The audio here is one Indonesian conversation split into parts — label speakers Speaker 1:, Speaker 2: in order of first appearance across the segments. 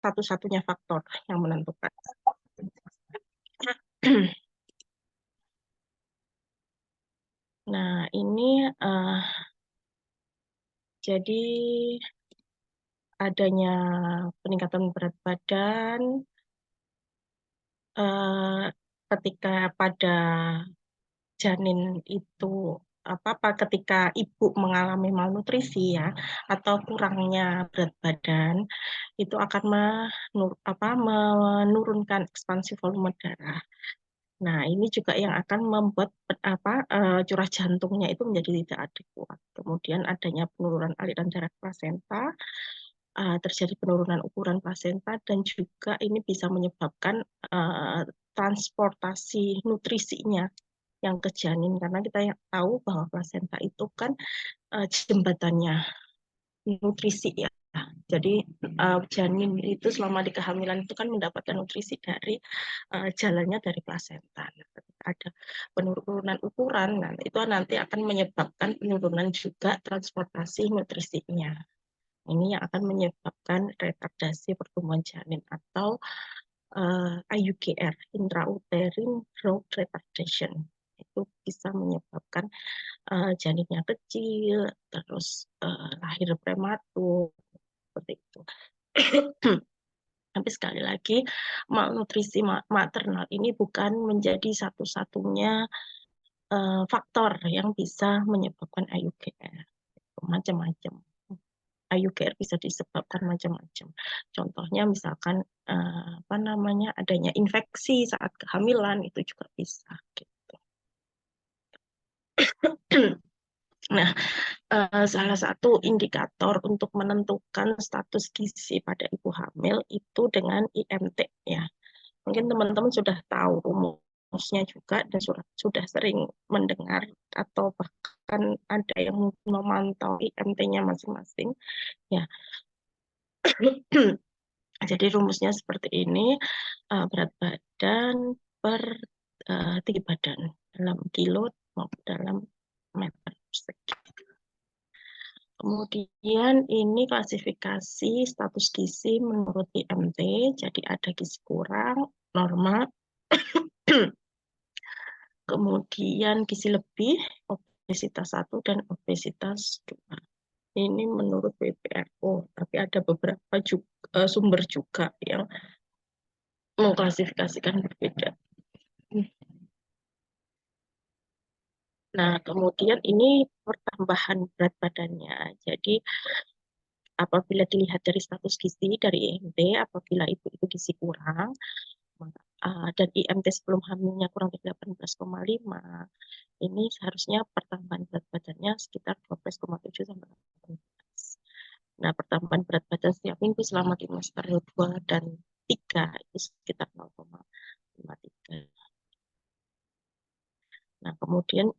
Speaker 1: satu-satunya faktor yang menentukan. Nah, ini jadi adanya peningkatan berat badan ketika pada janin itu ketika ibu mengalami malnutrisi ya atau kurangnya berat badan itu akan menurunkan ekspansi volume darah. Nah, ini juga yang akan membuat curah jantungnya itu menjadi tidak adekuat. Kemudian adanya penurunan aliran darah plasenta, terjadi penurunan ukuran plasenta, dan juga ini bisa menyebabkan transportasi nutrisinya yang ke janin, karena kita tahu bahwa plasenta itu kan jembatannya nutrisi ya. Jadi janin itu selama di kehamilan itu kan mendapatkan nutrisi dari jalannya dari plasenta. Nah, ketika ada penurunan ukuran, nah, itu nanti akan menyebabkan penurunan juga transportasi nutrisinya. Ini yang akan menyebabkan retardasi pertumbuhan janin atau IUGR, intrauterine growth retardation. Itu bisa menyebabkan janinnya kecil, terus lahir prematur, seperti itu. Tapi sekali lagi, malnutrisi maternal ini bukan menjadi satu-satunya faktor yang bisa menyebabkan IUGR. Macam-macam. IUGR bisa disebabkan macam-macam. Contohnya misalkan adanya infeksi saat kehamilan itu juga bisa. Gitu. Nah, salah satu indikator untuk menentukan status gizi pada ibu hamil itu dengan IMT ya. Mungkin teman-teman sudah tahu rumusnya juga dan sudah sering mendengar atau bahkan ada yang memantau IMT-nya masing-masing ya. Jadi rumusnya seperti ini, berat badan per tinggi badan dalam kilo maupun dalam meter persegi. Kemudian ini klasifikasi status gizi menurut IMT, jadi ada gizi kurang, normal, kemudian gizi lebih, obesitas 1 dan obesitas 2. Ini menurut WPRO, tapi ada beberapa sumber juga yang mengklasifikasikan berbeda. Nah, kemudian ini pertambahan berat badannya. Jadi apabila dilihat dari status gizi dari IMT, apabila ibu itu gizi kurang, dan IMT sebelum hamilnya kurang dari 18,5, ini seharusnya pertambahan berat badannya sekitar 12,7 sampai 18. Nah, pertambahan berat badan setiap minggu selama trimester 2 dan 3 itu sekitar 0,53. Nah, kemudian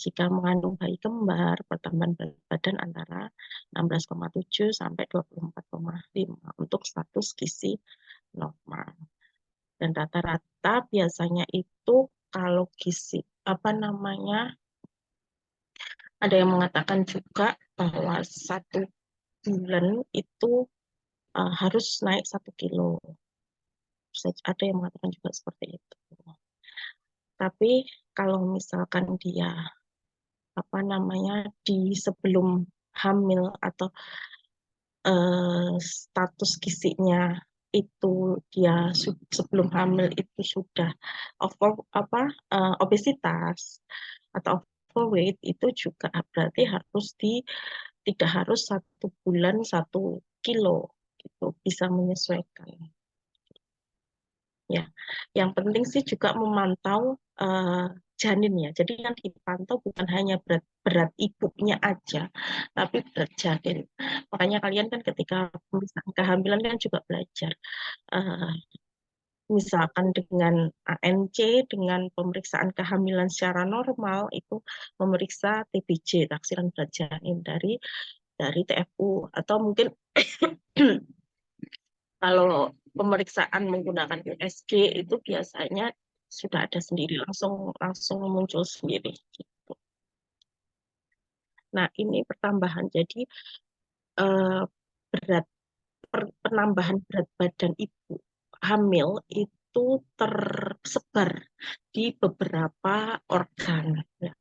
Speaker 1: jika mengandung bayi kembar, pertambahan berat badan antara 16,7 sampai 24,5 untuk status gizi normal. Dan rata-rata biasanya itu kalau gizi ada yang mengatakan juga bahwa 1 bulan itu harus naik 1 kilo. Ada yang mengatakan juga seperti itu. Tapi kalau misalkan dia di sebelum hamil atau status gizinya itu dia sebelum hamil itu sudah obesitas atau overweight, itu juga berarti tidak harus 1 bulan 1 kilo, gitu, bisa menyesuaikan. Ya, yang penting sih juga memantau janin ya. Jadi yang dipantau bukan hanya berat ibunya aja, tapi berat janin. Makanya kalian kan ketika pemeriksaan kehamilan kan juga belajar. Misalkan dengan ANC, dengan pemeriksaan kehamilan secara normal, itu memeriksa TBJ, taksiran berat janin dari TFU, atau mungkin kalau pemeriksaan menggunakan USG itu biasanya sudah ada sendiri, langsung muncul sendiri. Gitu. Nah, ini pertambahan. Jadi berat penambahan berat badan ibu hamil itu tersebar di beberapa organ, ya,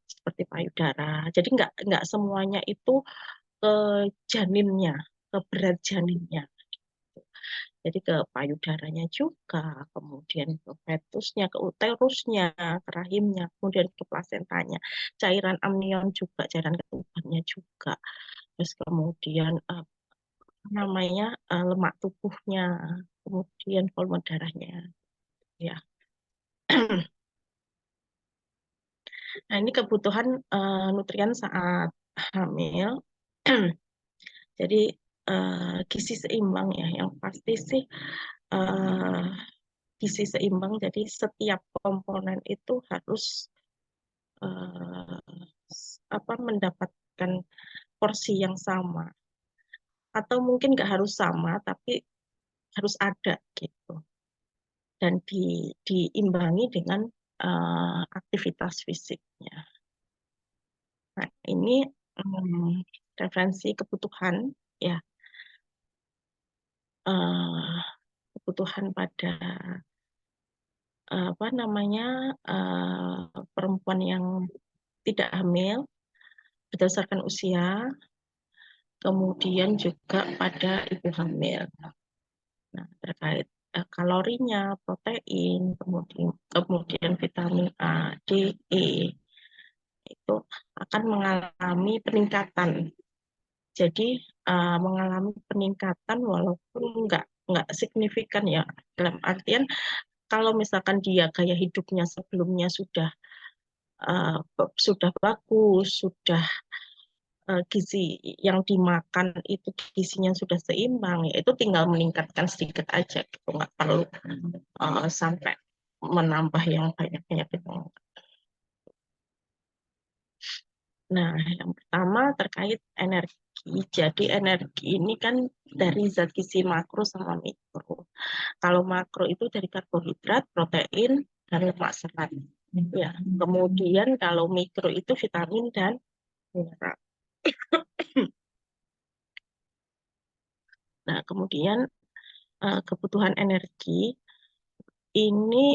Speaker 1: seperti payudara. Jadi nggak semuanya itu ke janinnya, ke berat janinnya. Jadi ke payudaranya juga, kemudian ke fetusnya, ke uterusnya, ke rahimnya, kemudian ke plasentanya, cairan amnion juga, cairan ketubannya juga. Terus kemudian namanya lemak tubuhnya, kemudian volume darahnya, ya. Nah, ini kebutuhan nutrien saat hamil. Jadi gizi seimbang ya, yang pasti sih uh, gizi seimbang. Jadi setiap komponen itu harus uh, mendapatkan porsi yang sama, atau mungkin nggak harus sama, tapi harus ada gitu. Dan diimbangi dengan aktivitas fisiknya. Nah, ini referensi kebutuhan, ya, uh, kebutuhan pada apa namanya perempuan yang tidak hamil berdasarkan usia, kemudian juga pada ibu hamil. Nah, terkait kalorinya, protein, kemudian vitamin A, D, E itu akan mengalami peningkatan. Jadi mengalami peningkatan walaupun nggak signifikan ya, dalam artian kalau misalkan dia gaya hidupnya sebelumnya sudah bagus, sudah gizi yang dimakan itu gizinya sudah seimbang, ya itu tinggal meningkatkan sedikit aja gitu, nggak perlu sampai menambah yang banyak-banyak gitu. Nah, yang pertama terkait energi. Jadi energi ini kan dari zat gizi makro sama mikro. Kalau makro itu dari karbohidrat, protein, dan lemak serat. Ya, kemudian kalau mikro itu vitamin dan mineral. Nah, kemudian kebutuhan energi ini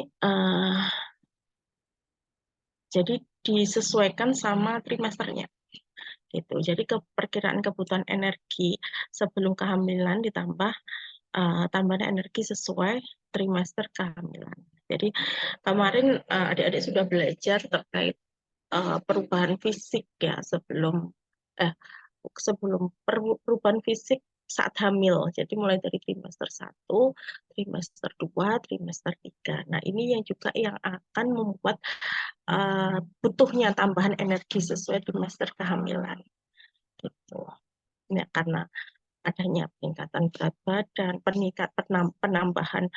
Speaker 1: jadi disesuaikan sama trimesternya. Gitu. Jadi perkiraan kebutuhan energi sebelum kehamilan ditambah tambahan energi sesuai trimester kehamilan. Jadi kemarin adik-adik sudah belajar terkait perubahan fisik ya sebelum perubahan fisik saat hamil. Jadi mulai dari trimester 1, trimester 2, trimester 3. Nah, ini yang juga yang akan membuat butuhnya tambahan energi sesuai trimester kehamilan. Gitu. Ya, karena adanya peningkatan berat badan, penambahan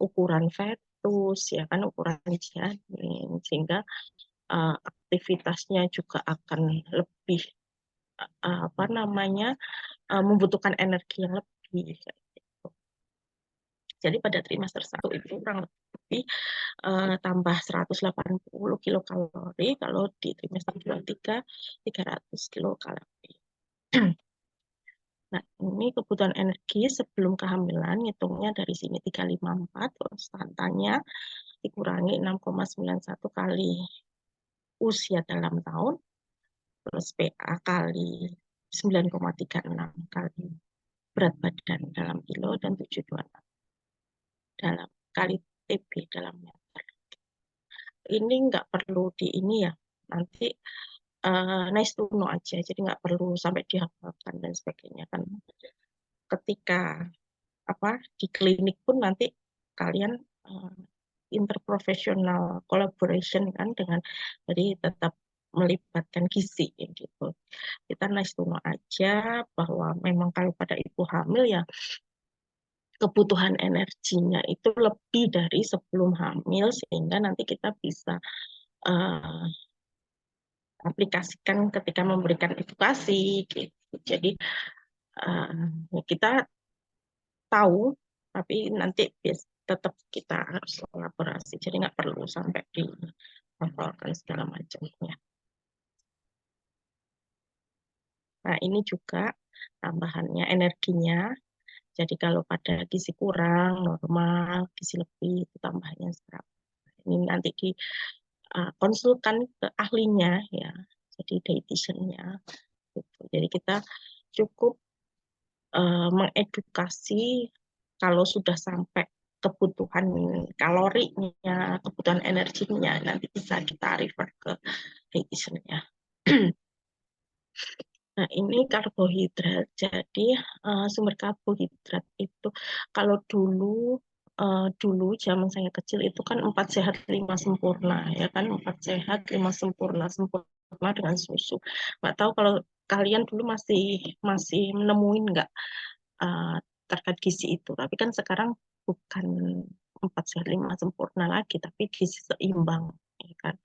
Speaker 1: ukuran fetus, ya kan, ukuran janin, sehingga aktivitasnya juga akan lebih membutuhkan energi yang lebih. Jadi pada trimester 1 itu kurang lebih tambah 180 kilokalori, kalau di trimester 2 300 kilokalori. Nah, ini kebutuhan energi sebelum kehamilan, hitungnya dari sini 354, konstantanya dikurangi 6,91 kali usia dalam tahun, plus PA kali 9,36 kali berat badan dalam kilo, dan 726 dalam kali TB dalam meter. Ini nggak perlu di ini ya, nanti nice to know aja, jadi nggak perlu sampai dihafalkan dan sebagainya kan. Ketika di klinik pun nanti kalian interprofessional collaboration kan, dengan jadi tetap melibatkan gizi gitu. Kita nice to know aja bahwa memang kalau pada ibu hamil ya kebutuhan energinya itu lebih dari sebelum hamil, sehingga nanti kita bisa uh, aplikasikan ketika memberikan edukasi gitu. Jadi kita tahu, tapi nanti tetap kita harus kolaborasi. Jadi nggak perlu sampai dihafalkan segala macamnya. Nah, ini juga tambahannya energinya. Jadi kalau pada gizi kurang, normal, gizi lebih itu tambahnya seberapa. Ini nanti konsulkan ke ahlinya ya, jadi dietitiannya. Gitu. Jadi kita cukup mengedukasi kalau sudah sampai kebutuhan kalorinya, kebutuhan energinya, nanti bisa kita refer ke dietitiannya. Nah, ini karbohidrat. Jadi, sumber karbohidrat itu kalau dulu zaman saya kecil itu kan 4 sehat 5 sempurna, ya kan, 4 sehat 5 sempurna, sempurna dengan susu. Nggak tahu kalau kalian dulu masih masih nemuin nggak uh, terkait gizi itu. Tapi kan sekarang bukan 4 sehat 5 sempurna lagi, tapi gizi seimbang, ya kan.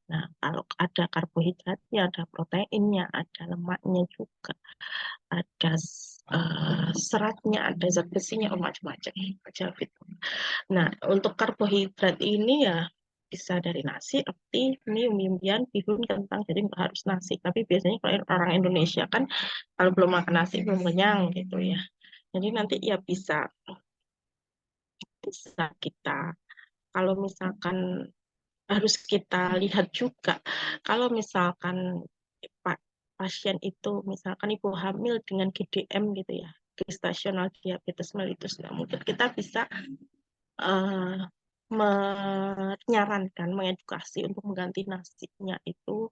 Speaker 1: Nah, kalau ada karbohidratnya, ada proteinnya, ada lemaknya juga, ada seratnya, ada zat besinya, macam-macam. Nah, untuk karbohidrat ini ya bisa dari nasi, roti, mie, umbi-umbian, bihun, kentang. Jadi nggak harus nasi. Tapi biasanya kalau orang Indonesia kan kalau belum makan nasi belum kenyang gitu ya. Jadi nanti ya bisa bisa kita kalau misalkan harus kita lihat juga kalau misalkan pasien itu misalkan ibu hamil dengan GDM gitu ya, gestational diabetes mellitus, nah mungkin kita bisa menyarankan, mengedukasi untuk mengganti nasinya itu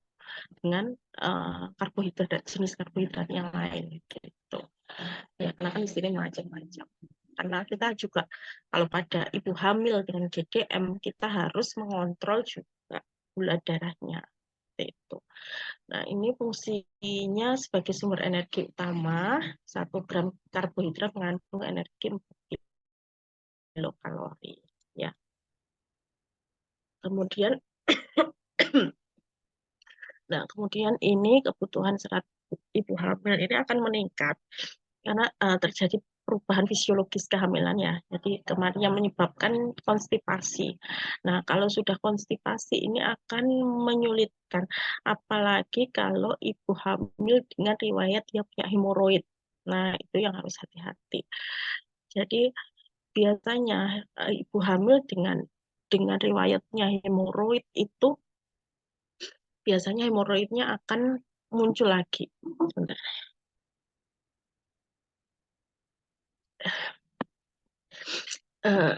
Speaker 1: dengan karbohidrat, jenis karbohidrat yang lain gitu. Ya, karena kan di sini macam-macam. Karena kita juga kalau pada ibu hamil dengan GDM kita harus mengontrol juga gula darahnya itu. Nah, ini fungsinya sebagai sumber energi utama. 1 gram karbohidrat mengandung energi 4 kilokalori. Ya. Kemudian, nah kemudian ini kebutuhan serat ibu hamil ini akan meningkat karena terjadi perubahan fisiologis kehamilan ya. Jadi kemarin yang menyebabkan konstipasi. Nah, kalau sudah konstipasi ini akan menyulitkan, apalagi kalau ibu hamil dengan riwayat dia punya hemoroid. Nah, itu yang harus hati-hati. Jadi biasanya ibu hamil dengan riwayatnya hemoroid itu biasanya hemoroidnya akan muncul lagi. Sebentar.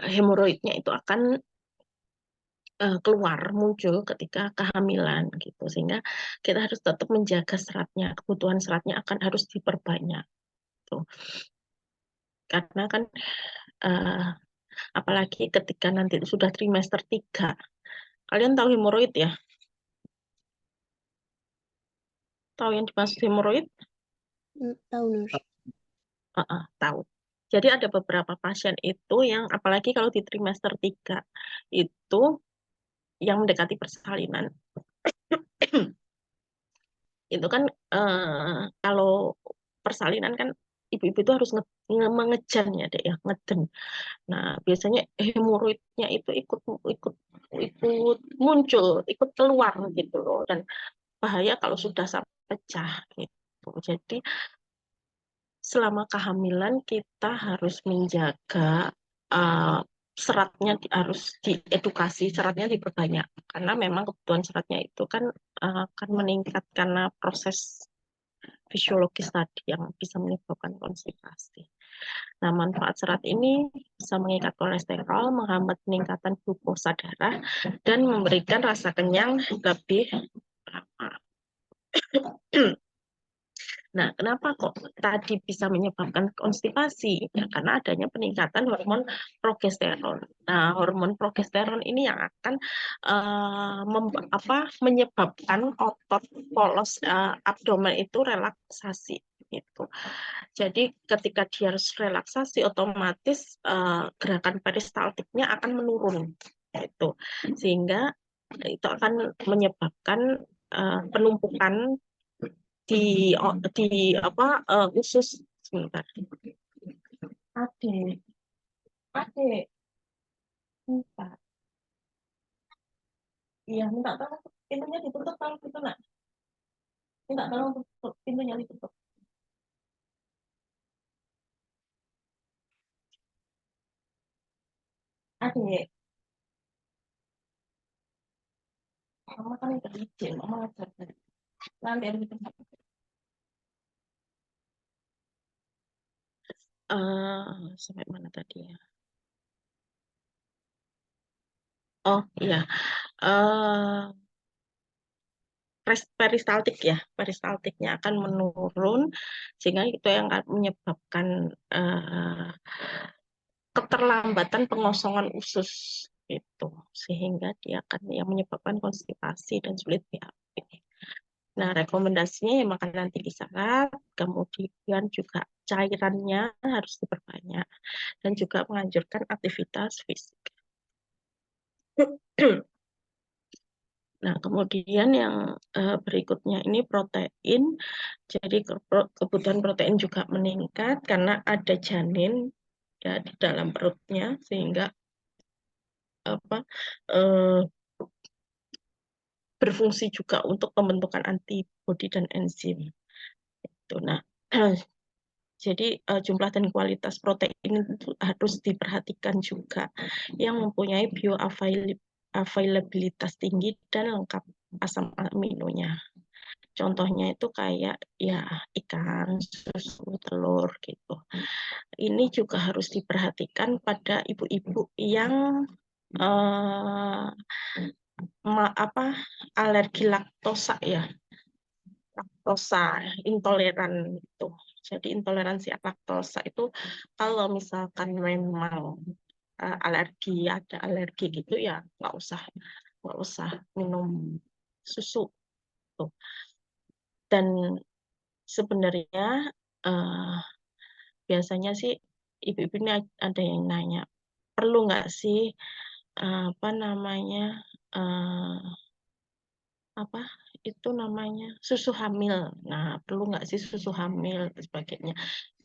Speaker 1: Hemoroidnya itu akan keluar muncul ketika kehamilan gitu, sehingga kita harus tetap menjaga seratnya, kebutuhan seratnya akan harus diperbanyak tuh, karena kan uh, apalagi ketika nanti sudah trimester 3. Kalian tahu hemoroid ya, tahu yang dimaksud hemoroid?
Speaker 2: Tahu, Nurse.
Speaker 1: Tahu. Jadi ada beberapa pasien itu yang apalagi kalau di trimester 3 itu yang mendekati persalinan itu kan kalau persalinan kan ibu-ibu itu harus mengejan ya dek ya, ngeden. Nah biasanya hemoroidnya itu ikut ikut ikut muncul, ikut keluar gitu loh, dan bahaya kalau sudah sampai pecah gitu. Jadi selama kehamilan kita harus menjaga uh, seratnya harus diedukasi, seratnya diperbanyak karena memang kebutuhan seratnya itu kan akan meningkat karena proses fisiologis tadi yang bisa menyebabkan konstipasi. Nah, manfaat serat ini bisa mengikat kolesterol, menghambat peningkatan glukosa darah, dan memberikan rasa kenyang lebih lama. Nah, kenapa kok tadi bisa menyebabkan konstipasi? Ya, karena adanya peningkatan hormon progesteron. Nah, hormon progesteron ini yang akan menyebabkan otot polos abdomen itu relaksasi. Gitu. Jadi ketika dia harus relaksasi, otomatis gerakan peristaltiknya akan menurun. Gitu. Sehingga itu akan menyebabkan penumpukan di apa usus sebentar. Adik, adik, minta, iya minta tolong pintunya ditutup kalau gitu nak. Minta tolong tutup pintunya ditutup. Adik, mama kan udah izin, mama ngajar tadi. Nanti ada di tempat. Sampai mana tadi ya? Oh iya, peristaltik ya, peristaltiknya akan menurun sehingga itu yang akan menyebabkan keterlambatan pengosongan usus itu, sehingga dia akan yang menyebabkan konstipasi dan sulit BAB. Nah, rekomendasinya ya makan nanti di saat, kemudian juga cairannya harus diperbanyak dan juga menganjurkan aktivitas fisik. Nah, kemudian yang berikutnya ini protein. Jadi kebutuhan protein juga meningkat karena ada janin ya di dalam perutnya sehingga apa berfungsi juga untuk pembentukan antibodi dan enzim. Itu. Nah, jadi jumlah dan kualitas protein itu harus diperhatikan juga yang mempunyai bioavailabilitas tinggi dan lengkap asam aminonya. Contohnya itu kayak ya ikan, susu, telur gitu. Ini juga harus diperhatikan pada ibu-ibu yang alergi laktosa ya, laktosa intoleran itu. Jadi intoleransi laktosa itu kalau misalkan memang ada alergi gitu ya nggak usah minum susu tuh. Dan sebenarnya uh, biasanya sih ibu-ibu ini ada yang nanya perlu nggak sih apa namanya uh, apa itu namanya susu hamil. Nah, perlu nggak sih susu hamil dan sebagainya.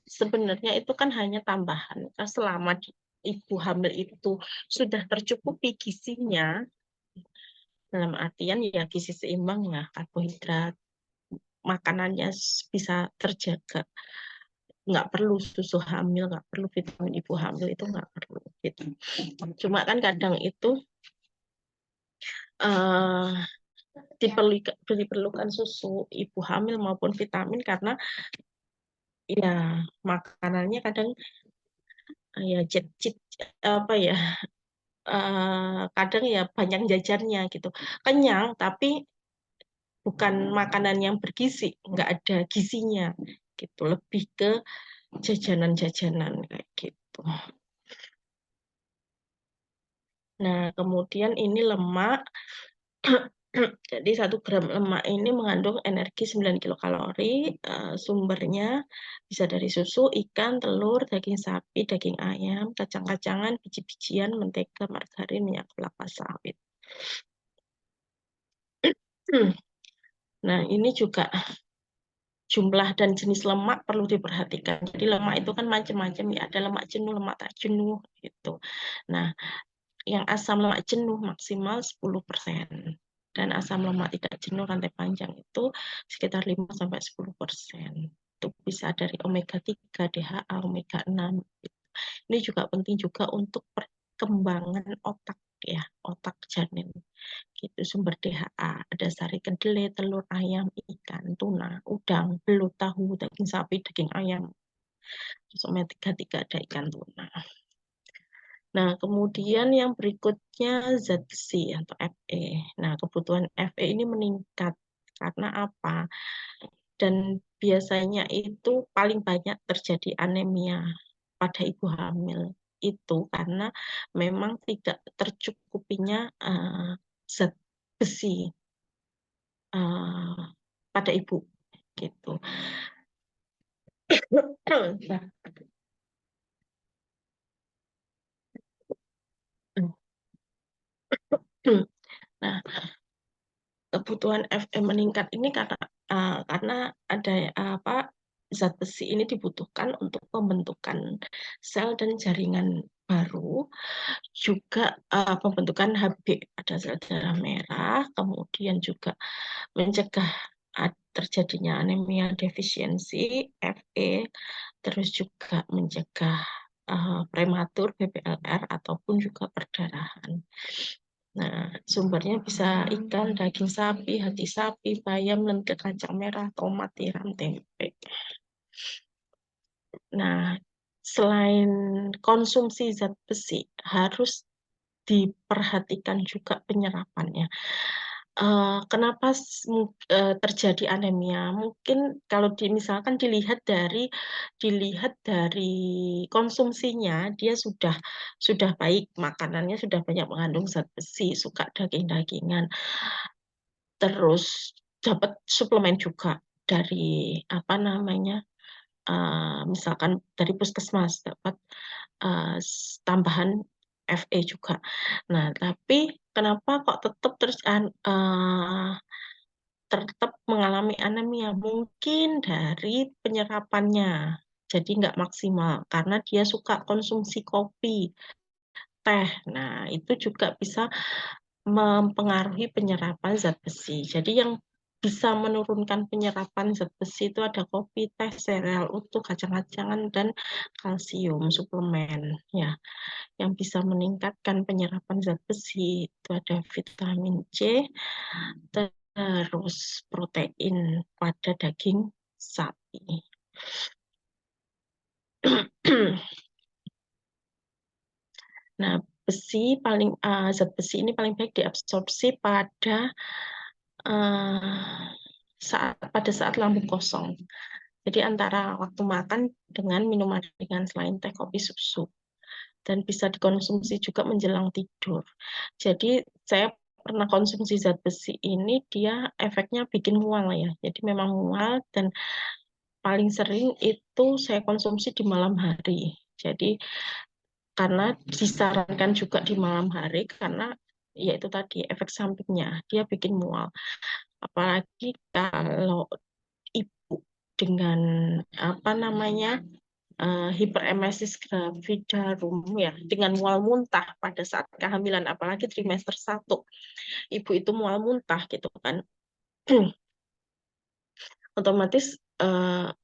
Speaker 1: Sebenarnya itu kan hanya tambahan. Selama ibu hamil itu sudah tercukupi gizinya, dalam artian ya gizi seimbang ya, karbohidrat, makanannya bisa terjaga. Nggak perlu susu hamil, nggak perlu vitamin ibu hamil, itu nggak perlu. Gitu. Cuma kan kadang itu uh, diperlukan susu ibu hamil maupun vitamin karena ya makanannya kadang ya cip apa ya kadang ya banyak jajannya gitu, kenyang tapi bukan makanan yang bergizi, nggak ada gizinya gitu, lebih ke jajanan-jajanan kayak gitu. Nah, kemudian ini lemak. Jadi 1 gram lemak ini mengandung energi 9 kilokalori. Sumbernya bisa dari susu, ikan, telur, daging sapi, daging ayam, kacang-kacangan, biji-bijian, mentega, margarin, minyak kelapa sawit. Nah, ini juga jumlah dan jenis lemak perlu diperhatikan. Jadi lemak itu kan macam-macam ya, ada lemak jenuh, lemak tak jenuh gitu. Nah, yang asam lemak jenuh maksimal 10%. Dan asam lemak tidak jenuh rantai panjang itu sekitar 5-10%. Itu bisa dari omega 3, DHA, omega 6. Ini juga penting juga untuk perkembangan otak ya, otak janin. Gitu, sumber DHA, ada sari kedelai, telur, ayam, ikan, tuna, udang, belut, tahu, daging sapi, daging ayam. Terus omega 3 ada ikan tuna. Nah, kemudian yang berikutnya zat besi atau Fe. Nah, kebutuhan Fe ini meningkat karena apa? Dan biasanya itu paling banyak terjadi anemia pada ibu hamil. Itu karena memang tidak tercukupinya zat besi pada ibu gitu. Nah, kebutuhan Fe meningkat ini karena ada apa zat besi ini dibutuhkan untuk pembentukan sel dan jaringan baru, juga pembentukan Hb pada sel darah merah, kemudian juga mencegah terjadinya anemia defisiensi Fe, terus juga mencegah prematur, BPLR, ataupun juga perdarahan. Nah, sumbernya bisa ikan, daging sapi, hati sapi, bayam, lentil, kacang merah, tomat, tiram, tempe. Nah, selain konsumsi zat besi, harus diperhatikan juga penyerapannya. Kenapa terjadi anemia? Mungkin kalau misalkan dilihat dari konsumsinya, dia sudah baik, makanannya sudah banyak mengandung zat besi, suka daging-dagingan, terus dapat suplemen juga dari apa namanya, misalkan dari puskesmas dapat tambahan FE juga. Nah, tapi kenapa kok tetap mengalami anemia? Mungkin dari penyerapannya, jadi nggak maksimal karena dia suka konsumsi kopi, teh. Nah, itu juga bisa mempengaruhi penyerapan zat besi. Jadi yang bisa menurunkan penyerapan zat besi itu ada kopi, teh, sereal utuh, kacang-kacangan, dan kalsium suplemen. Ya, yang bisa meningkatkan penyerapan zat besi itu ada vitamin C, terus protein pada daging sapi. Nah, zat besi ini paling baik diabsorpsi uh, pada saat lambung kosong. Jadi antara waktu makan dengan minuman ringan selain teh, kopi, susu. Dan bisa dikonsumsi juga menjelang tidur. Jadi saya pernah konsumsi zat besi ini, dia efeknya bikin mual ya. Jadi memang mual dan paling sering itu saya konsumsi di malam hari. Jadi karena disarankan juga di malam hari karena ya itu tadi efek sampingnya, dia bikin mual. Apalagi kalau ibu dengan apa namanya hiperemesis gravidarum ya dengan mual muntah pada saat kehamilan, apalagi trimester 1 ibu itu mual muntah gitu kan. Otomatis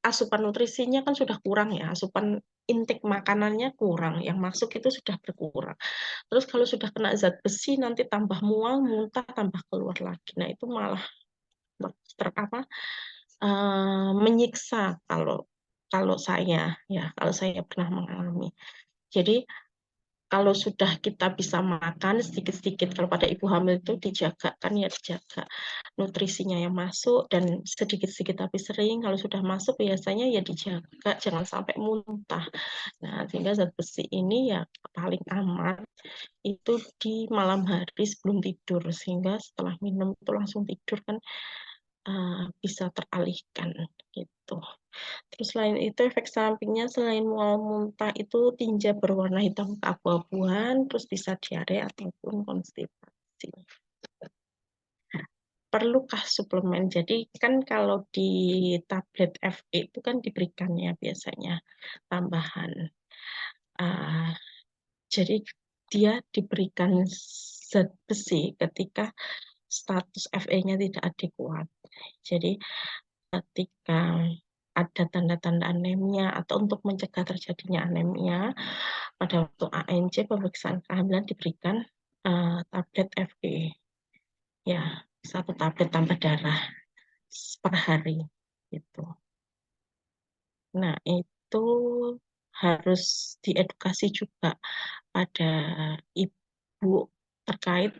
Speaker 1: asupan nutrisinya kan sudah kurang ya, asupan intake makanannya kurang, yang masuk itu sudah berkurang. Terus kalau sudah kena zat besi nanti tambah mual, muntah, tambah keluar lagi. Nah itu malah menyiksa kalau saya pernah mengalami. Jadi kalau sudah kita bisa makan sedikit-sedikit, kalau pada ibu hamil itu dijaga nutrisinya yang masuk dan sedikit-sedikit tapi sering. Kalau sudah masuk biasanya ya dijaga jangan sampai muntah. Nah, sehingga zat besi ini ya paling aman itu di malam hari sebelum tidur, sehingga setelah minum itu langsung tidur kan bisa teralihkan gitu. Terus selain itu efek sampingnya selain mual muntah itu tinja berwarna hitam keabu-abuan, terus bisa diare ataupun konstipasi. Perlukah suplemen? Jadi kan kalau di tablet FE itu kan diberikannya biasanya tambahan. Jadi dia diberikan zat besi ketika status FE-nya tidak adekuat. Jadi ketika ada tanda-tanda anemia atau untuk mencegah terjadinya anemia, pada waktu ANC pemeriksaan kehamilan diberikan tablet FE, ya 1 tablet tambah darah per hari gitu. Nah itu harus diedukasi juga pada ibu terkait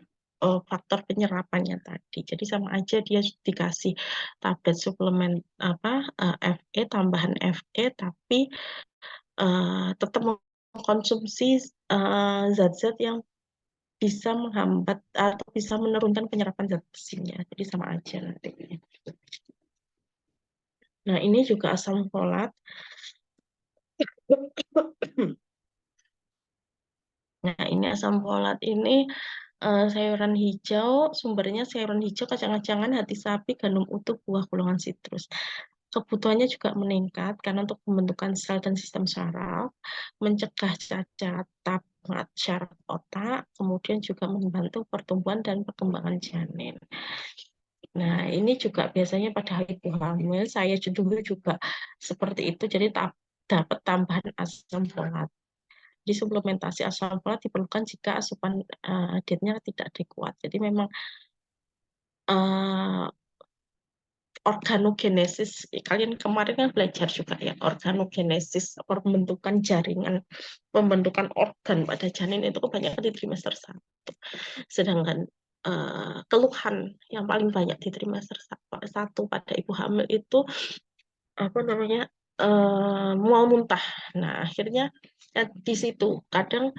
Speaker 1: faktor penyerapannya tadi. Jadi sama aja dia dikasih tablet suplemen FE, tambahan FE, tapi tetap mengkonsumsi zat-zat yang bisa menghambat atau bisa menurunkan penyerapan zat besinya. Jadi sama aja nanti. Nah, ini juga asam folat. Nah, ini asam folat ini sayuran hijau, sumbernya sayuran hijau, kacang-kacangan, hati sapi, gandum utuh, buah golongan sitrus. Kebutuhannya juga meningkat karena untuk pembentukan sel dan sistem saraf, mencegah cacat tabungan syaraf otak, kemudian juga membantu pertumbuhan dan perkembangan janin. Nah, ini juga biasanya pada ibu hamil, saya dulu juga seperti itu, jadi dapat tambahan asam folat. Jadi suplementasi asam folat diperlukan jika asupan dietnya tidak adekuat. Jadi memang organogenesis, kalian kemarin kan belajar juga ya, organogenesis, pembentukan jaringan, pembentukan organ pada janin itu kebanyakan di trimester 1. Sedangkan keluhan yang paling banyak di trimester 1 pada ibu hamil itu apa namanya, mual muntah. Nah, akhirnya di situ kadang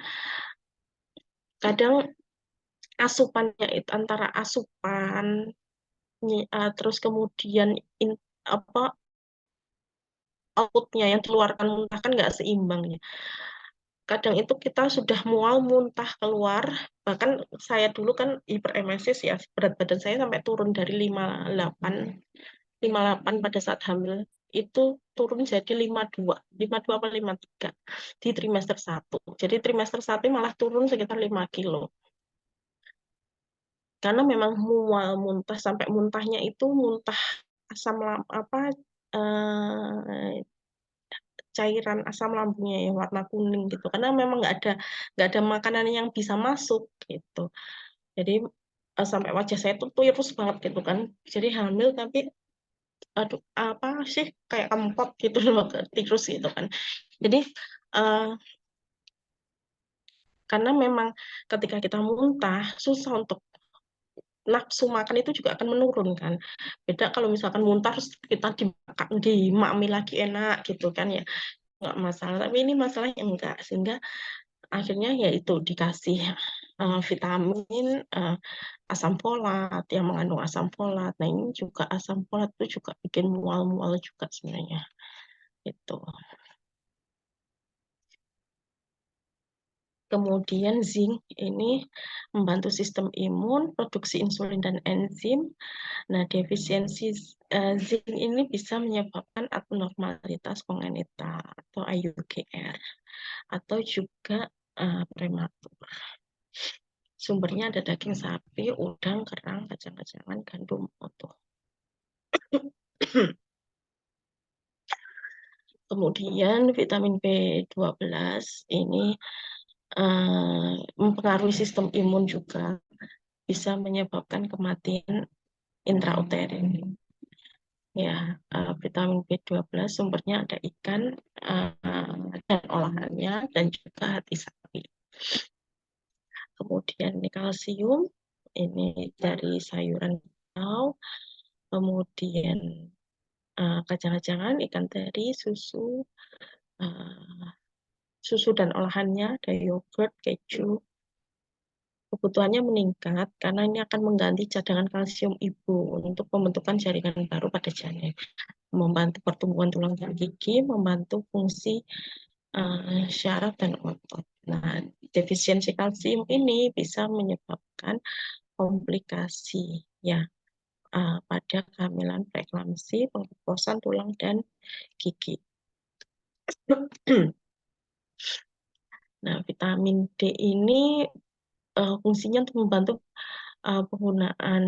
Speaker 1: asupannya itu antara asupan terus kemudian apa outputnya yang dikeluarkan muntah kan nggak seimbang ya. Kadang itu kita sudah mual muntah keluar, bahkan saya dulu kan hiperemesis ya, berat badan saya sampai turun dari 58 pada saat hamil itu turun jadi 52 apa 53 di trimester 1. Jadi trimester 1 malah turun sekitar 5 kilo. Karena memang mual muntah sampai muntahnya itu muntah asam apa cairan asam lambungnya yang warna kuning gitu, karena memang nggak ada makanan yang bisa masuk gitu. Jadi sampai wajah saya tuh tirus banget gitu kan, jadi hamil tapi aduh apa sih kayak kempot gitu loh, tirus gitu kan. Jadi karena memang ketika kita muntah susah untuk nafsu makan, itu juga akan menurun kan. Beda kalau misalkan muntah terus kita dimami lagi enak gitu kan ya, nggak masalah. Tapi ini masalahnya enggak, sehingga akhirnya yaitu dikasih vitamin asam folat yang mengandung asam folat. Nah ini juga asam folat itu juga bikin mual-mual juga sebenarnya itu. Kemudian zinc ini membantu sistem imun, produksi insulin dan enzim. Nah, defisiensi zinc ini bisa menyebabkan abnormalitas kongenital atau IUGR atau juga prematur. Sumbernya ada daging sapi, udang, kerang, kacang-kacangan, gandum utuh. Kemudian vitamin B12 ini mempengaruhi sistem imun juga, bisa menyebabkan kematian intrauterin. Ya, vitamin B12 sumbernya ada ikan dan olahannya dan juga hati sapi. Kemudian kalsium ini dari sayuran hijau, kemudian kacang-kacangan, ikan teri, susu dan olahannya, ada yogurt, keju. Kebutuhannya meningkat karena ini akan mengganti cadangan kalsium ibu untuk pembentukan jaringan baru pada janin, membantu pertumbuhan tulang dan gigi, membantu fungsi syaraf dan otot. Nah, defisiensi kalsium ini bisa menyebabkan komplikasi ya pada kehamilan, preeklamsi, pengkosan tulang dan gigi. Nah, vitamin D ini fungsinya untuk membantu penggunaan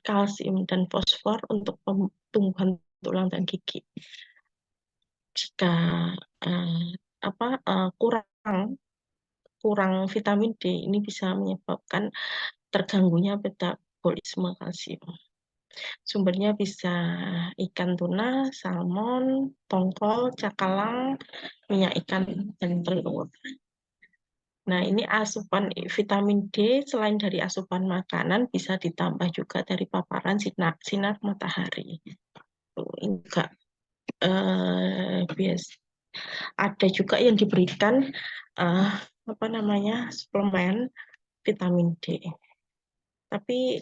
Speaker 1: kalsium dan fosfor untuk pertumbuhan tulang dan gigi. Jika kurang vitamin D ini bisa menyebabkan terganggunya metabolisme kalsium. Sumbernya bisa ikan tuna, salmon, tongkol, cakalang, minyak ikan, dan telur. Nah, ini asupan vitamin D selain dari asupan makanan bisa ditambah juga dari paparan sinar matahari. Ini juga ada juga yang diberikan suplemen vitamin D. Tapi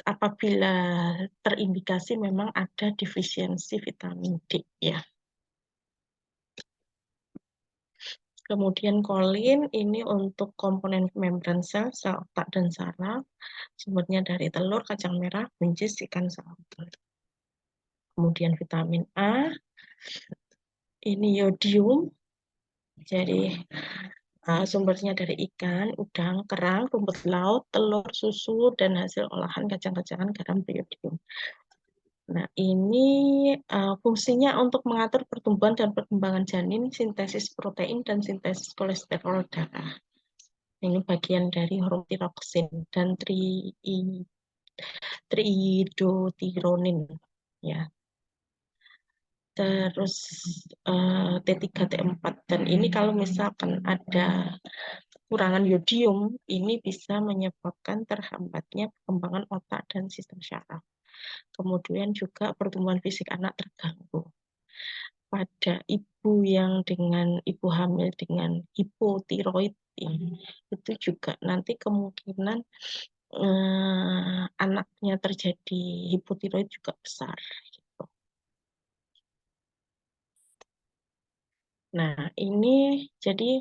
Speaker 1: apabila terindikasi memang ada defisiensi vitamin D ya. Kemudian kolin ini untuk komponen membran sel otak dan saraf. Sumbernya dari telur, kacang merah, buncis, ikan salmon. Kemudian vitamin A, ini yodium. Jadi sumbernya dari ikan, udang, kerang, rumput laut, telur, susu, dan hasil olahan kacang-kacangan garam, yodium. Nah, ini fungsinya untuk mengatur pertumbuhan dan perkembangan janin, sintesis protein, dan sintesis kolesterol darah. Ini bagian dari hormon tiroksin dan triiodothyronin. Ya. Terus T3, T4. Dan ini kalau misalkan ada kekurangan yodium, ini bisa menyebabkan terhambatnya perkembangan otak dan sistem syaraf. Kemudian juga pertumbuhan fisik anak terganggu. Pada ibu hamil dengan hipotiroid itu juga nanti kemungkinan anaknya terjadi hipotiroid juga besar. Gitu. Nah, ini jadi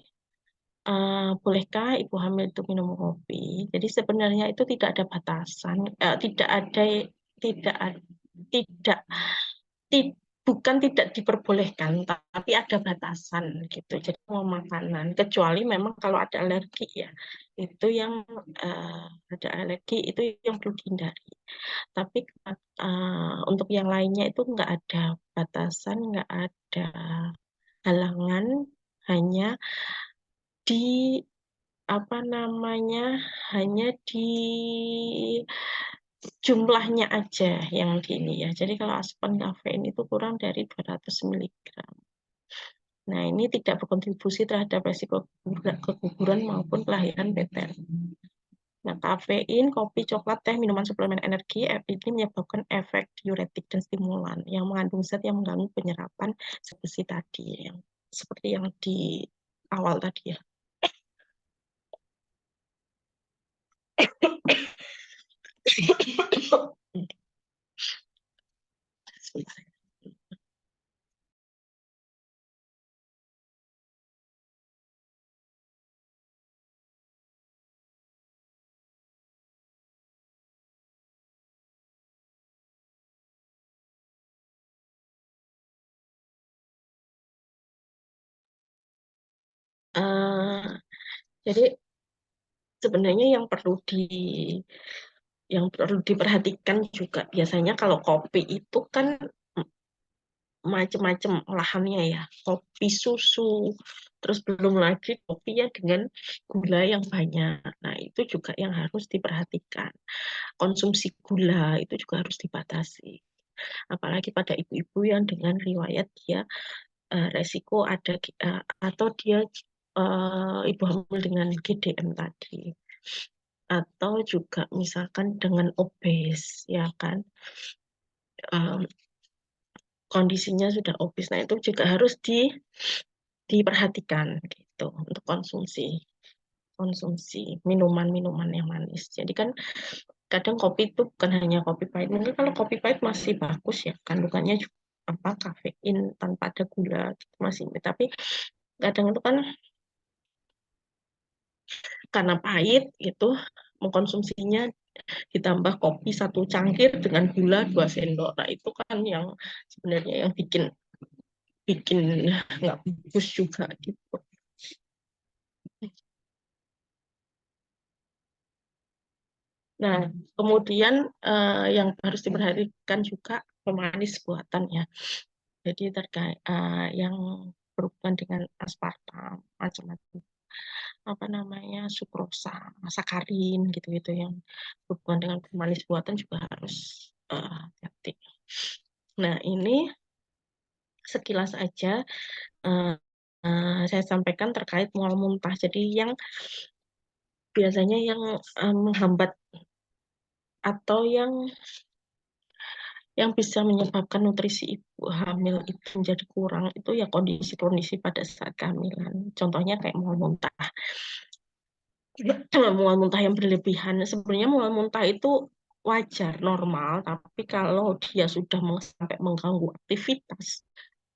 Speaker 1: bolehkah ibu hamil itu minum kopi? Jadi sebenarnya itu tidak ada batasan, tidak tidak bukan tidak diperbolehkan, tapi ada batasan gitu. Jadi mau makanan, kecuali memang kalau ada alergi ya, itu yang ada alergi itu yang perlu dihindari. Tapi untuk yang lainnya itu nggak ada batasan, nggak ada halangan, hanya di apa namanya hanya di jumlahnya aja yang di ini ya. Jadi kalau asupan kafein itu kurang dari 200 mg. Nah, ini tidak berkontribusi terhadap resiko keguguran maupun kelahiran preterm. Nah, kafein, kopi, coklat, teh, minuman suplemen energi ini menyebabkan efek diuretik dan stimulan yang mengandung zat yang mengganggu penyerapan zat besi tadi, yang seperti yang di awal tadi ya. Jadi sebenarnya yang perlu diperhatikan juga biasanya kalau kopi itu kan macam-macam olahannya ya, kopi susu, terus belum lagi kopi ya dengan gula yang banyak. Nah, itu juga yang harus diperhatikan. Konsumsi gula itu juga harus dibatasi. Apalagi pada ibu-ibu yang dengan riwayat dia resiko ada atau dia ibu hamil dengan GDM tadi. Atau juga misalkan dengan obes, ya kan, kondisinya sudah obes. Nah, itu juga harus diperhatikan gitu untuk konsumsi minuman-minuman yang manis. Jadi kan kadang kopi itu bukan hanya kopi pahit. Mungkin kalau kopi pahit masih bagus ya, kandungannya juga kafein tanpa ada gula gitu masih. Tapi kadang itu kan karena pahit gitu mengkonsumsinya ditambah kopi 1 cangkir dengan gula 2 sendok. Nah, itu kan yang sebenarnya yang bikin bikin nggak bagus juga gitu. Nah, kemudian yang harus diperhatikan juga pemanis buatan ya. Jadi terkait yang berhubungan dengan aspartam, macam-macam apa namanya sukrosa, sakarin gitu-gitu yang berhubungan dengan pemanis buatan juga harus hati. Nah, ini sekilas aja saya sampaikan terkait mual muntah. Jadi yang biasanya yang menghambat atau yang bisa menyebabkan nutrisi ibu hamil itu menjadi kurang itu ya kondisi-kondisi pada saat kehamilan. Contohnya kayak mual muntah. Mual muntah yang berlebihan. Sebenarnya mual muntah itu wajar, normal, tapi kalau dia sudah sampai mengganggu aktivitas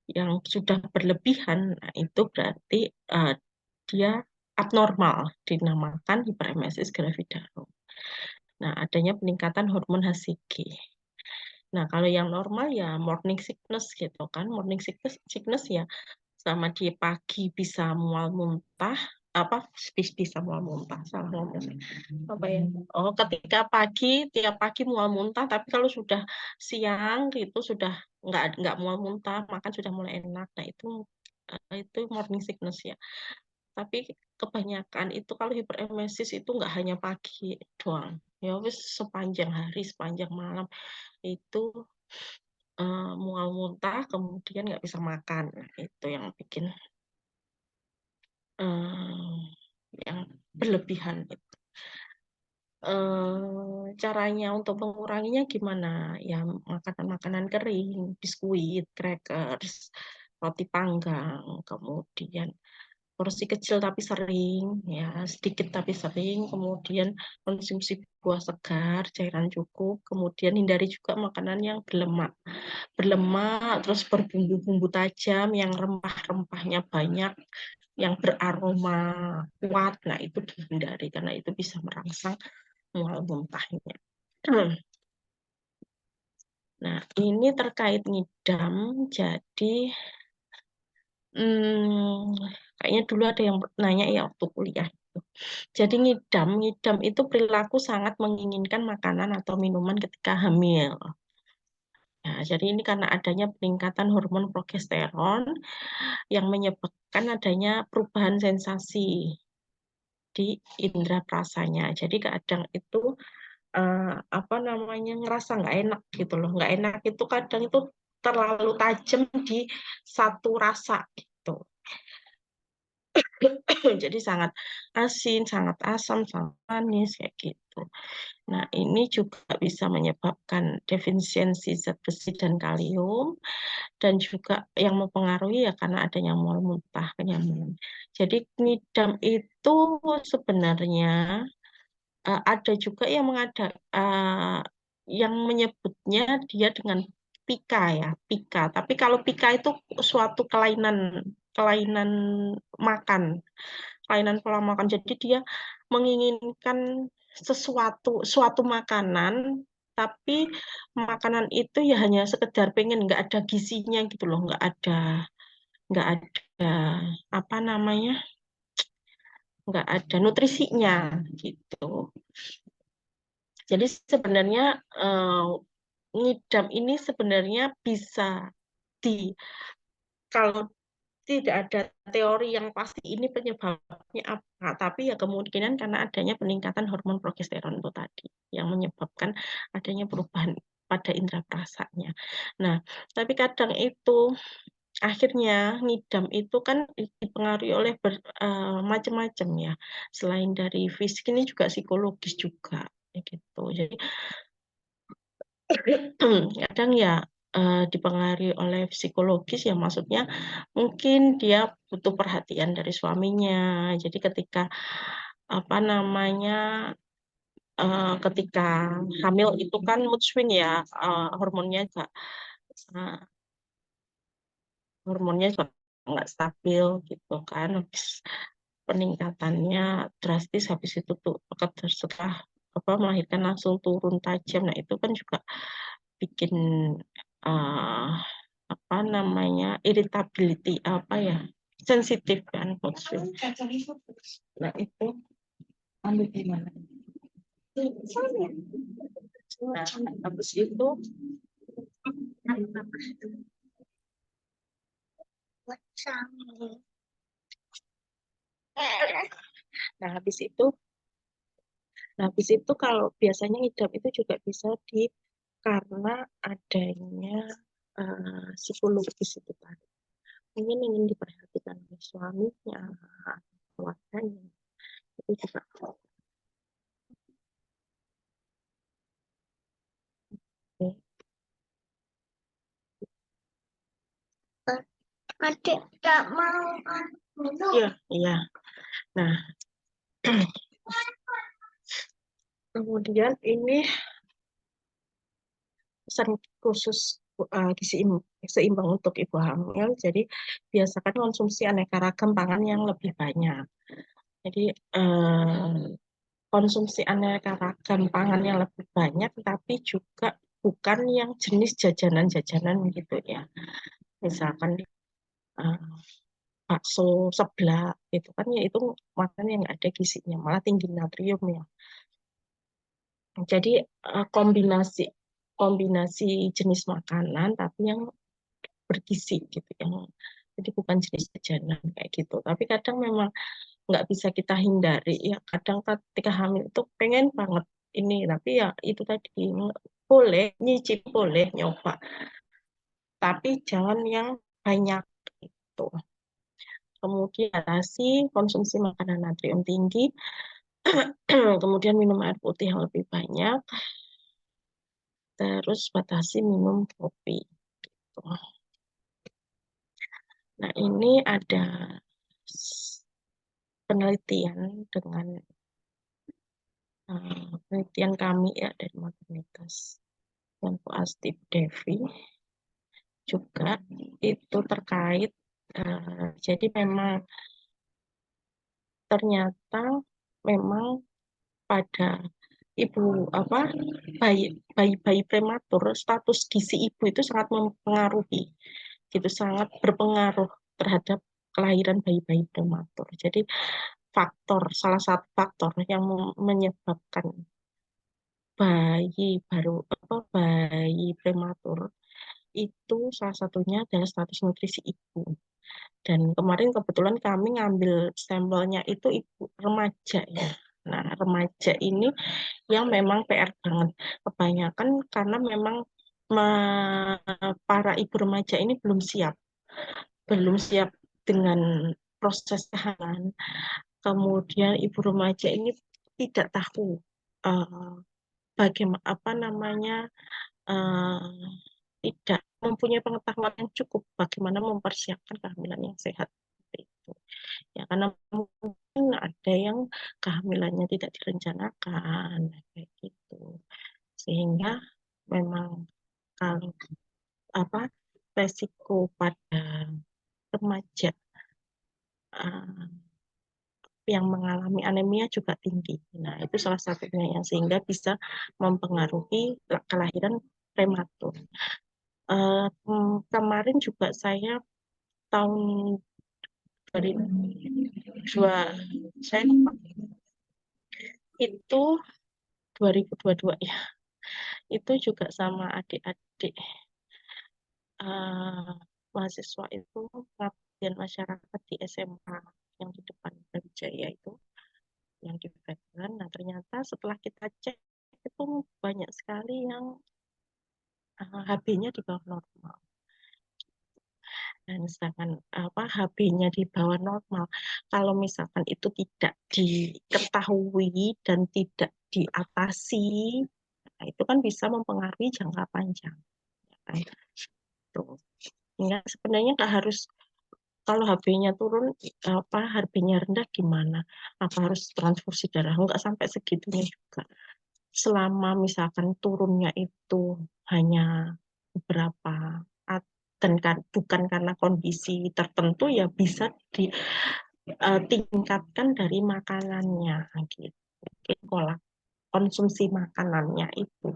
Speaker 1: yang sudah berlebihan, nah itu berarti dia abnormal, dinamakan hiperemesis gravidarum. Nah, adanya peningkatan hormon HCG. Nah, kalau yang normal ya morning sickness gitu kan. Morning sickness ya sama di pagi bisa mual muntah, apa bisa mual muntah, salah ngomong apa ya, oh ketika pagi, tiap pagi mual muntah, tapi kalau sudah siang itu sudah nggak mual muntah, makan sudah mulai enak. Nah itu morning sickness ya. Tapi kebanyakan itu kalau hiperemesis itu nggak hanya pagi doang, ya wis sepanjang hari, sepanjang malam itu mual muntah, kemudian nggak bisa makan. Nah, itu yang bikin yang berlebihan. Caranya untuk menguranginya gimana? Ya makanan-makanan kering, biskuit, crackers, roti panggang, kemudian porsi kecil tapi sering, ya sedikit tapi sering, kemudian konsumsi buah segar, cairan cukup, kemudian hindari juga makanan yang berlemak, terus berbumbu-bumbu tajam, yang rempah-rempahnya banyak, yang beraroma kuat. Nah itu dihindari karena itu bisa merangsang mual muntahnya. Nah, ini terkait ngidam. Jadi, kayaknya dulu ada yang nanya ya waktu kuliah. Jadi ngidam itu perilaku sangat menginginkan makanan atau minuman ketika hamil. Ya, jadi ini karena adanya peningkatan hormon progesteron yang menyebabkan adanya perubahan sensasi di indera perasanya. Jadi kadang itu apa namanya, ngerasa nggak enak gitu loh. Nggak enak itu kadang itu terlalu tajam di satu rasa gitu. Jadi sangat asin, sangat asam, sangat manis kayak gitu. Nah, ini juga bisa menyebabkan defisiensi zat besi dan kalium, dan juga yang mempengaruhi ya karena adanya mual muntah, kenyamanan. Jadi ngidam itu sebenarnya ada juga yang menyebutnya dia dengan pika ya, pika. Tapi kalau pika itu suatu kelainan kelainan makan, kelainan pola makan. Jadi dia menginginkan suatu makanan, tapi makanan itu ya hanya sekedar pengen, nggak ada gizinya gitu loh, nggak ada apa namanya, nggak ada nutrisinya gitu. Jadi sebenarnya ngidam ini sebenarnya bisa di kalau tidak ada teori yang pasti ini penyebabnya apa, tapi ya kemungkinan karena adanya peningkatan hormon progesteron itu tadi yang menyebabkan adanya perubahan pada indera perasanya. Nah, tapi kadang itu akhirnya ngidam itu kan dipengaruhi oleh macam-macam ya. Selain dari fisik ini juga psikologis juga gitu. Jadi kadang ya dipengaruhi oleh psikologis ya, maksudnya mungkin dia butuh perhatian dari suaminya. Jadi ketika apa namanya ketika hamil itu kan mood swing ya, hormonnya juga uh, hormonnya juga nggak stabil gitu kan. Habis peningkatannya drastis, habis itu tuh setelah apa melahirkan langsung turun tajam. Nah itu kan juga bikin uh, apa namanya irritability, apa ya, sensitif kan mood swing. Nah itu ambil gimana? Nah habis itu nah habis itu kalau biasanya ngidam itu juga bisa karena adanya psikologis itu tadi, ingin diperhatikan oleh suaminya, keluarganya, itu juga. Oke. Adik tak mau. Iya, iya. Nah, kemudian ini pesan khusus gizi seimbang untuk ibu hamil. Jadi biasakan konsumsi aneka ragam pangan yang lebih banyak. Jadi konsumsi aneka ragam pangan yang lebih banyak, tapi juga bukan yang jenis jajanan-jajanan gitu ya. Misalkan bakso seblak gitu kan, ya itu makanan yang nggak ada gizinya, malah tinggi natrium ya. Jadi kombinasi kombinasi jenis makanan tapi yang bergizi gitu, yang jadi bukan jenis jajanan kayak gitu. Tapi kadang memang nggak bisa kita hindari ya, kadang ketika hamil itu pengen banget ini, tapi ya itu tadi, boleh nyicip, boleh nyoba, tapi jangan yang banyak gitu. Kemudian batasi konsumsi makanan natrium tinggi, kemudian minum air putih yang lebih banyak, terus batasi minum kopi. Gitu. Nah, ini ada penelitian dengan penelitian kami ya dari maternitas yang Astip Devi juga, itu terkait jadi memang ternyata memang pada ibu apa bayi prematur, status gizi ibu itu sangat mempengaruhi, gitu, sangat berpengaruh terhadap kelahiran bayi-bayi prematur. Jadi salah satu faktor yang menyebabkan bayi prematur itu salah satunya adalah status nutrisi ibu. Dan kemarin kebetulan kami ngambil sampelnya itu ibu remaja ya. Nah, remaja ini yang memang PR banget. Kebanyakan karena memang para ibu remaja ini belum siap dengan proses kehamilan. Kemudian ibu remaja ini tidak tahu bagaimana apa namanya, uh, tidak mempunyai pengetahuan yang cukup bagaimana mempersiapkan kehamilan yang sehat. Itu ya, karena mungkin ada yang kehamilannya tidak direncanakan kayak gitu, sehingga memang kalau apa resiko pada remaja yang mengalami anemia juga tinggi. Nah, itu salah satunya yang sehingga bisa mempengaruhi kelahiran prematur. Kemarin juga saya tahun 2002, saya itu 2022 ya, itu juga sama adik-adik mahasiswa itu pengabdian masyarakat di SMA yang di depan Brawijaya itu, yang di Veteran. Nah, ternyata setelah kita cek itu banyak sekali yang HB-nya di bawah normal. Dan sedangkan HB-nya di bawah normal, kalau misalkan itu tidak diketahui dan tidak diatasi, nah itu kan bisa mempengaruhi jangka panjang. Ya kan? Tuh. Sebenarnya nggak harus, kalau HB-nya turun, HB-nya rendah gimana? Apa harus transfusi darah? Nggak sampai segitunya juga. Selama misalkan turunnya itu hanya beberapa, dan bukan karena kondisi tertentu, ya bisa ditingkatkan dari makanannya gitu. Pola konsumsi makanannya itu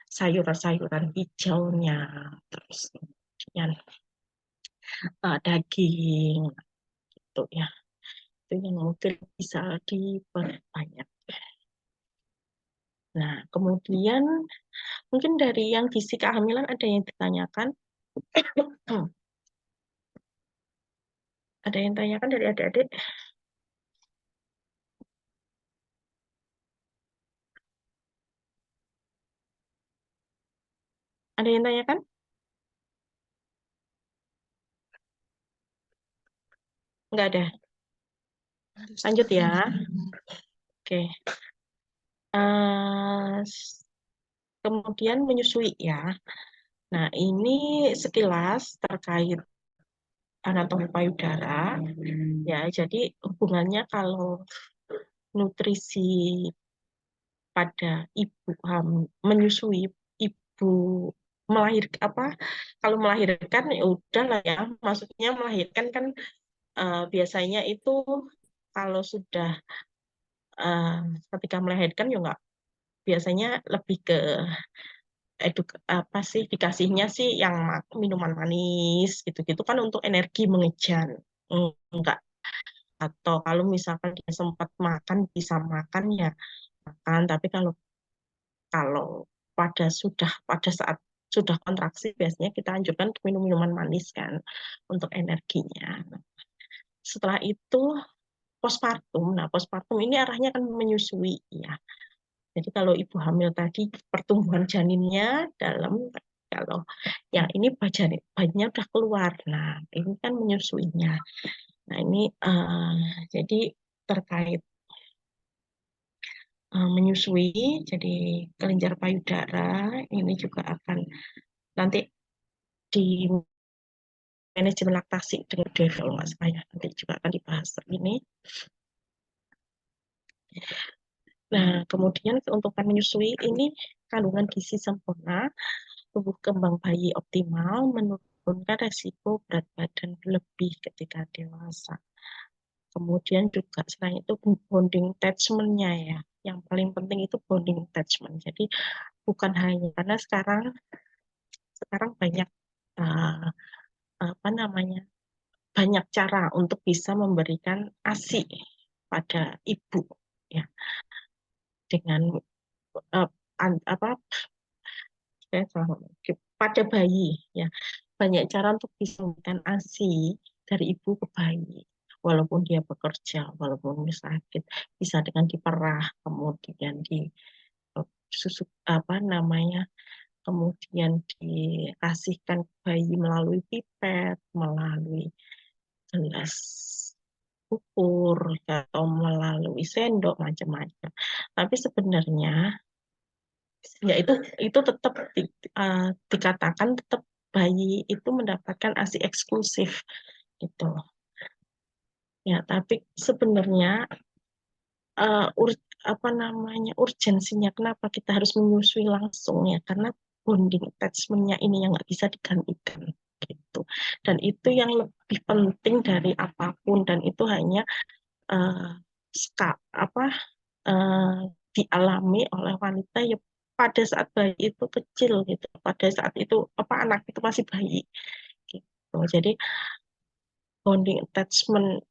Speaker 1: sayuran-sayuran hijaunya, terus kemudian daging gitu ya, itu yang mungkin bisa diperbanyak. Nah, kemudian mungkin dari yang gizi kehamilan ada yang ditanyakan. Ada yang tanyakan dari adik-adik? Ada yang tanyakan? Enggak ada. Lanjut ya. Oke. Kemudian menyusui ya. Nah, ini sekilas terkait anatomi payudara ya. Jadi hubungannya kalau nutrisi pada ibu menyusui, ibu melahirkan kalau melahirkan ya udah lah ya, maksudnya melahirkan kan biasanya itu kalau sudah ketika melahirkan ya nggak, biasanya lebih ke apa sih dikasihnya sih yang minuman manis gitu-gitu kan untuk energi mengejan. enggak, atau kalau misalkan dia sempat makan bisa makan ya makan, tapi kalau kalau pada saat sudah kontraksi biasanya kita anjurkan minum minuman manis kan untuk energinya. Setelah itu postpartum. Nah, postpartum ini arahnya kan menyusui ya. Jadi kalau ibu hamil tadi pertumbuhan janinnya dalam, kalau yang ini bayinya udah keluar. Nah, ini kan menyusuinya. Nah, ini jadi terkait menyusui, jadi kelenjar payudara ini juga akan nanti di manajemen laktasi dengan kalau nggak salah ya, nanti juga akan dibahas ini. Nah, kemudian keuntungan menyusui ini kandungan gizi sempurna, tumbuh kembang bayi optimal, menurunkan resiko berat badan lebih ketika dewasa. Kemudian juga selain itu bonding attachment-nya ya, yang paling penting itu bonding attachment. Jadi bukan hanya karena sekarang banyak uh, apa namanya banyak cara untuk bisa memberikan ASI pada ibu ya dengan uh, apa pada bayi ya, banyak cara untuk bisa memberikan ASI dari ibu ke bayi walaupun dia bekerja, walaupun sakit, bisa dengan diperah, kemudian di susu apa namanya, kemudian dikasihkan ke bayi melalui pipet, melalui gelas ukur atau melalui sendok macam-macam. Tapi sebenarnya ya itu tetap dikatakan tetap bayi itu mendapatkan ASI eksklusif gitu. Ya, tapi sebenarnya uh, ur, apa namanya urgensinya kenapa kita harus menyusui langsung ya, karena bonding attachment-nya ini yang nggak bisa digantikan gitu. Dan itu yang lebih penting dari apapun, dan itu hanya uh, apa dialami oleh wanita ya pada saat bayi itu kecil gitu, pada saat itu apa anak itu masih bayi gitu. Jadi bonding attachment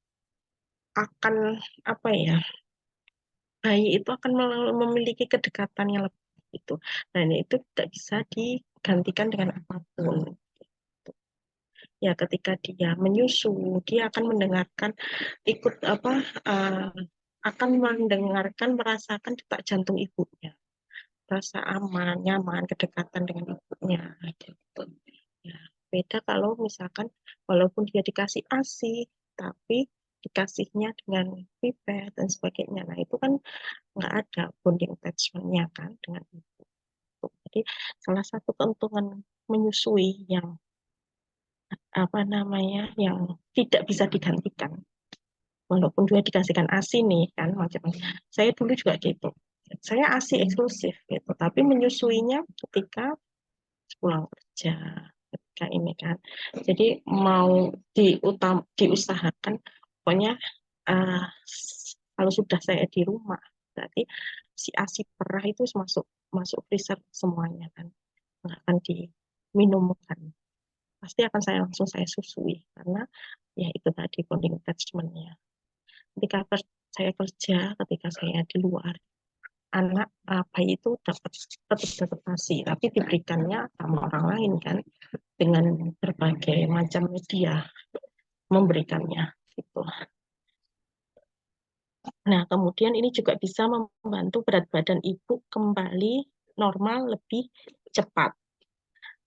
Speaker 1: akan apa ya, bayi itu akan memiliki kedekatan yang lebih itu. Nah, ini itu tidak bisa digantikan dengan apapun. Ya, ketika dia menyusu, dia akan mendengarkan ikut apa akan mendengarkan, merasakan detak jantung ibunya, rasa aman, nyaman, kedekatan dengan ibunya gitu. Ya, beda kalau misalkan walaupun dia dikasih ASI, tapi dikasihnya dengan pipet dan sebagainya. Nah, itu kan nggak ada bonding attachment-nya kan dengan ibu. Jadi salah satu keuntungan menyusui yang apa namanya yang tidak bisa digantikan. Walaupun dia dikasihkan ASI nih kan macam-macam. Saya dulu juga gitu. Saya ASI eksklusif gitu, tapi menyusuinya ketika pulang kerja, ketika ini kan. Jadi mau diusahakan pokoknya uh, kalau sudah saya di rumah berarti si ASI perah itu masuk masuk freezer semuanya kan, nggak akan diminumkan, pasti akan saya susui karena ya itu tadi bonding attachment-nya. Ketika saya kerja, ketika saya di luar, anak bayi itu tetap dapat ASI, tapi diberikannya sama orang lain kan, dengan berbagai macam media memberikannya gitu. Nah, kemudian ini juga bisa membantu berat badan ibu kembali normal lebih cepat.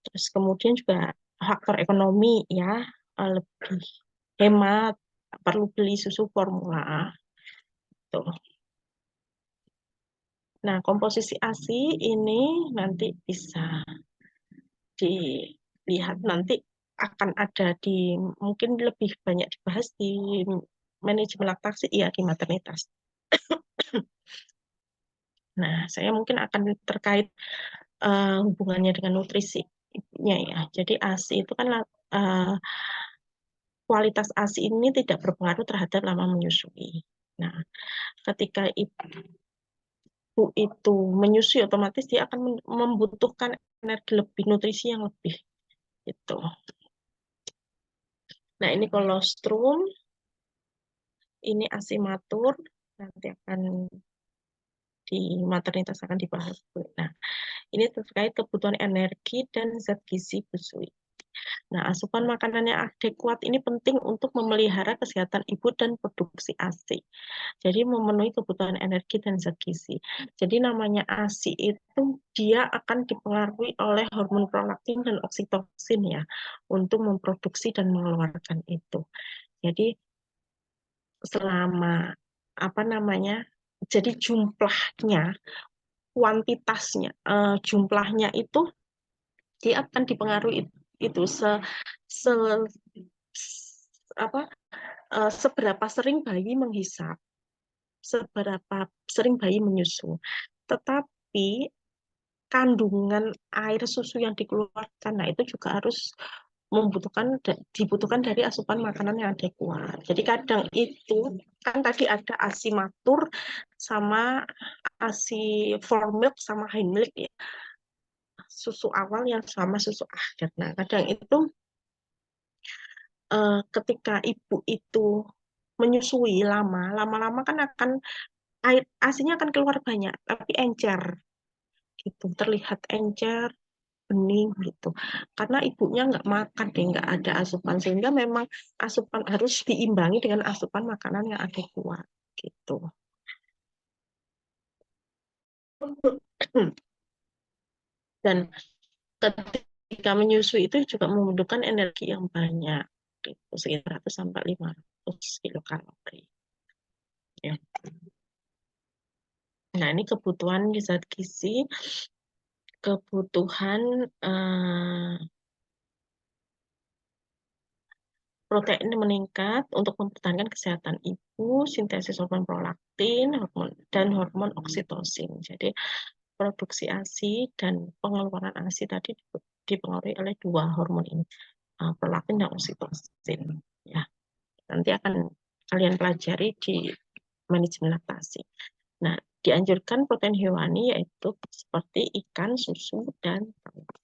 Speaker 1: Terus kemudian juga faktor ekonomi ya, lebih hemat, perlu beli susu formula tuh. Nah, komposisi ASI ini nanti bisa dilihat, nanti akan ada di, mungkin lebih banyak dibahas di manajemen laktasi ya, di maternitas. Nah, saya mungkin akan terkait hubungannya dengan nutrisinya ya. Jadi ASI itu kan kualitas ASI ini tidak berpengaruh terhadap lama menyusui. Nah, ketika ibu itu menyusui, otomatis dia akan membutuhkan energi lebih, nutrisi yang lebih gitu. Nah, ini kolostrum, ini asimatur, nanti akan di maternitas akan dibahas. Nah, ini terkait kebutuhan energi dan zat gizi busui. Nah, asupan makanan yang adekuat ini penting untuk memelihara kesehatan ibu dan produksi ASI. Jadi memenuhi kebutuhan energi dan zat gizi. Jadi namanya ASI itu dia akan dipengaruhi oleh hormon prolaktin dan oksitosin ya untuk memproduksi dan mengeluarkan itu. Jadi selama apa namanya? Jadi jumlahnya, kuantitasnya, jumlahnya itu dia akan dipengaruhi itu se apa seberapa sering bayi menghisap, seberapa sering bayi menyusu. Tetapi kandungan air susu yang dikeluarkan, nah itu juga harus dibutuhkan dari asupan makanan yang adekuat. Jadi kadang itu kan tadi ada ASI matur sama ASI formilk sama high milk ya, susu awal yang sama susu akhir. Nah kadang itu ketika ibu itu menyusui lama-lama kan akan air asinya akan keluar banyak, tapi encer gitu, terlihat encer, bening gitu. Karena ibunya nggak makan deh, nggak ada asupan sehingga memang asupan harus diimbangi dengan asupan makanan yang adekuat gitu. Dan ketika menyusui itu juga membutuhkan energi yang banyak, gitu, sekitar 100 sampai 500 kilokalori. Ya. Nah, ini kebutuhan zat gizi, kebutuhan protein meningkat untuk mempertahankan kesehatan ibu, sintesis hormon prolaktin, dan hormon oksitosin. Jadi produksi ASI dan pengeluaran ASI tadi dipengaruhi oleh dua hormon ini, prolaktin dan oksitosin. Ya, nanti akan kalian pelajari di manajemen laktasi. Nah, dianjurkan protein hewani yaitu seperti ikan, susu, dan telur.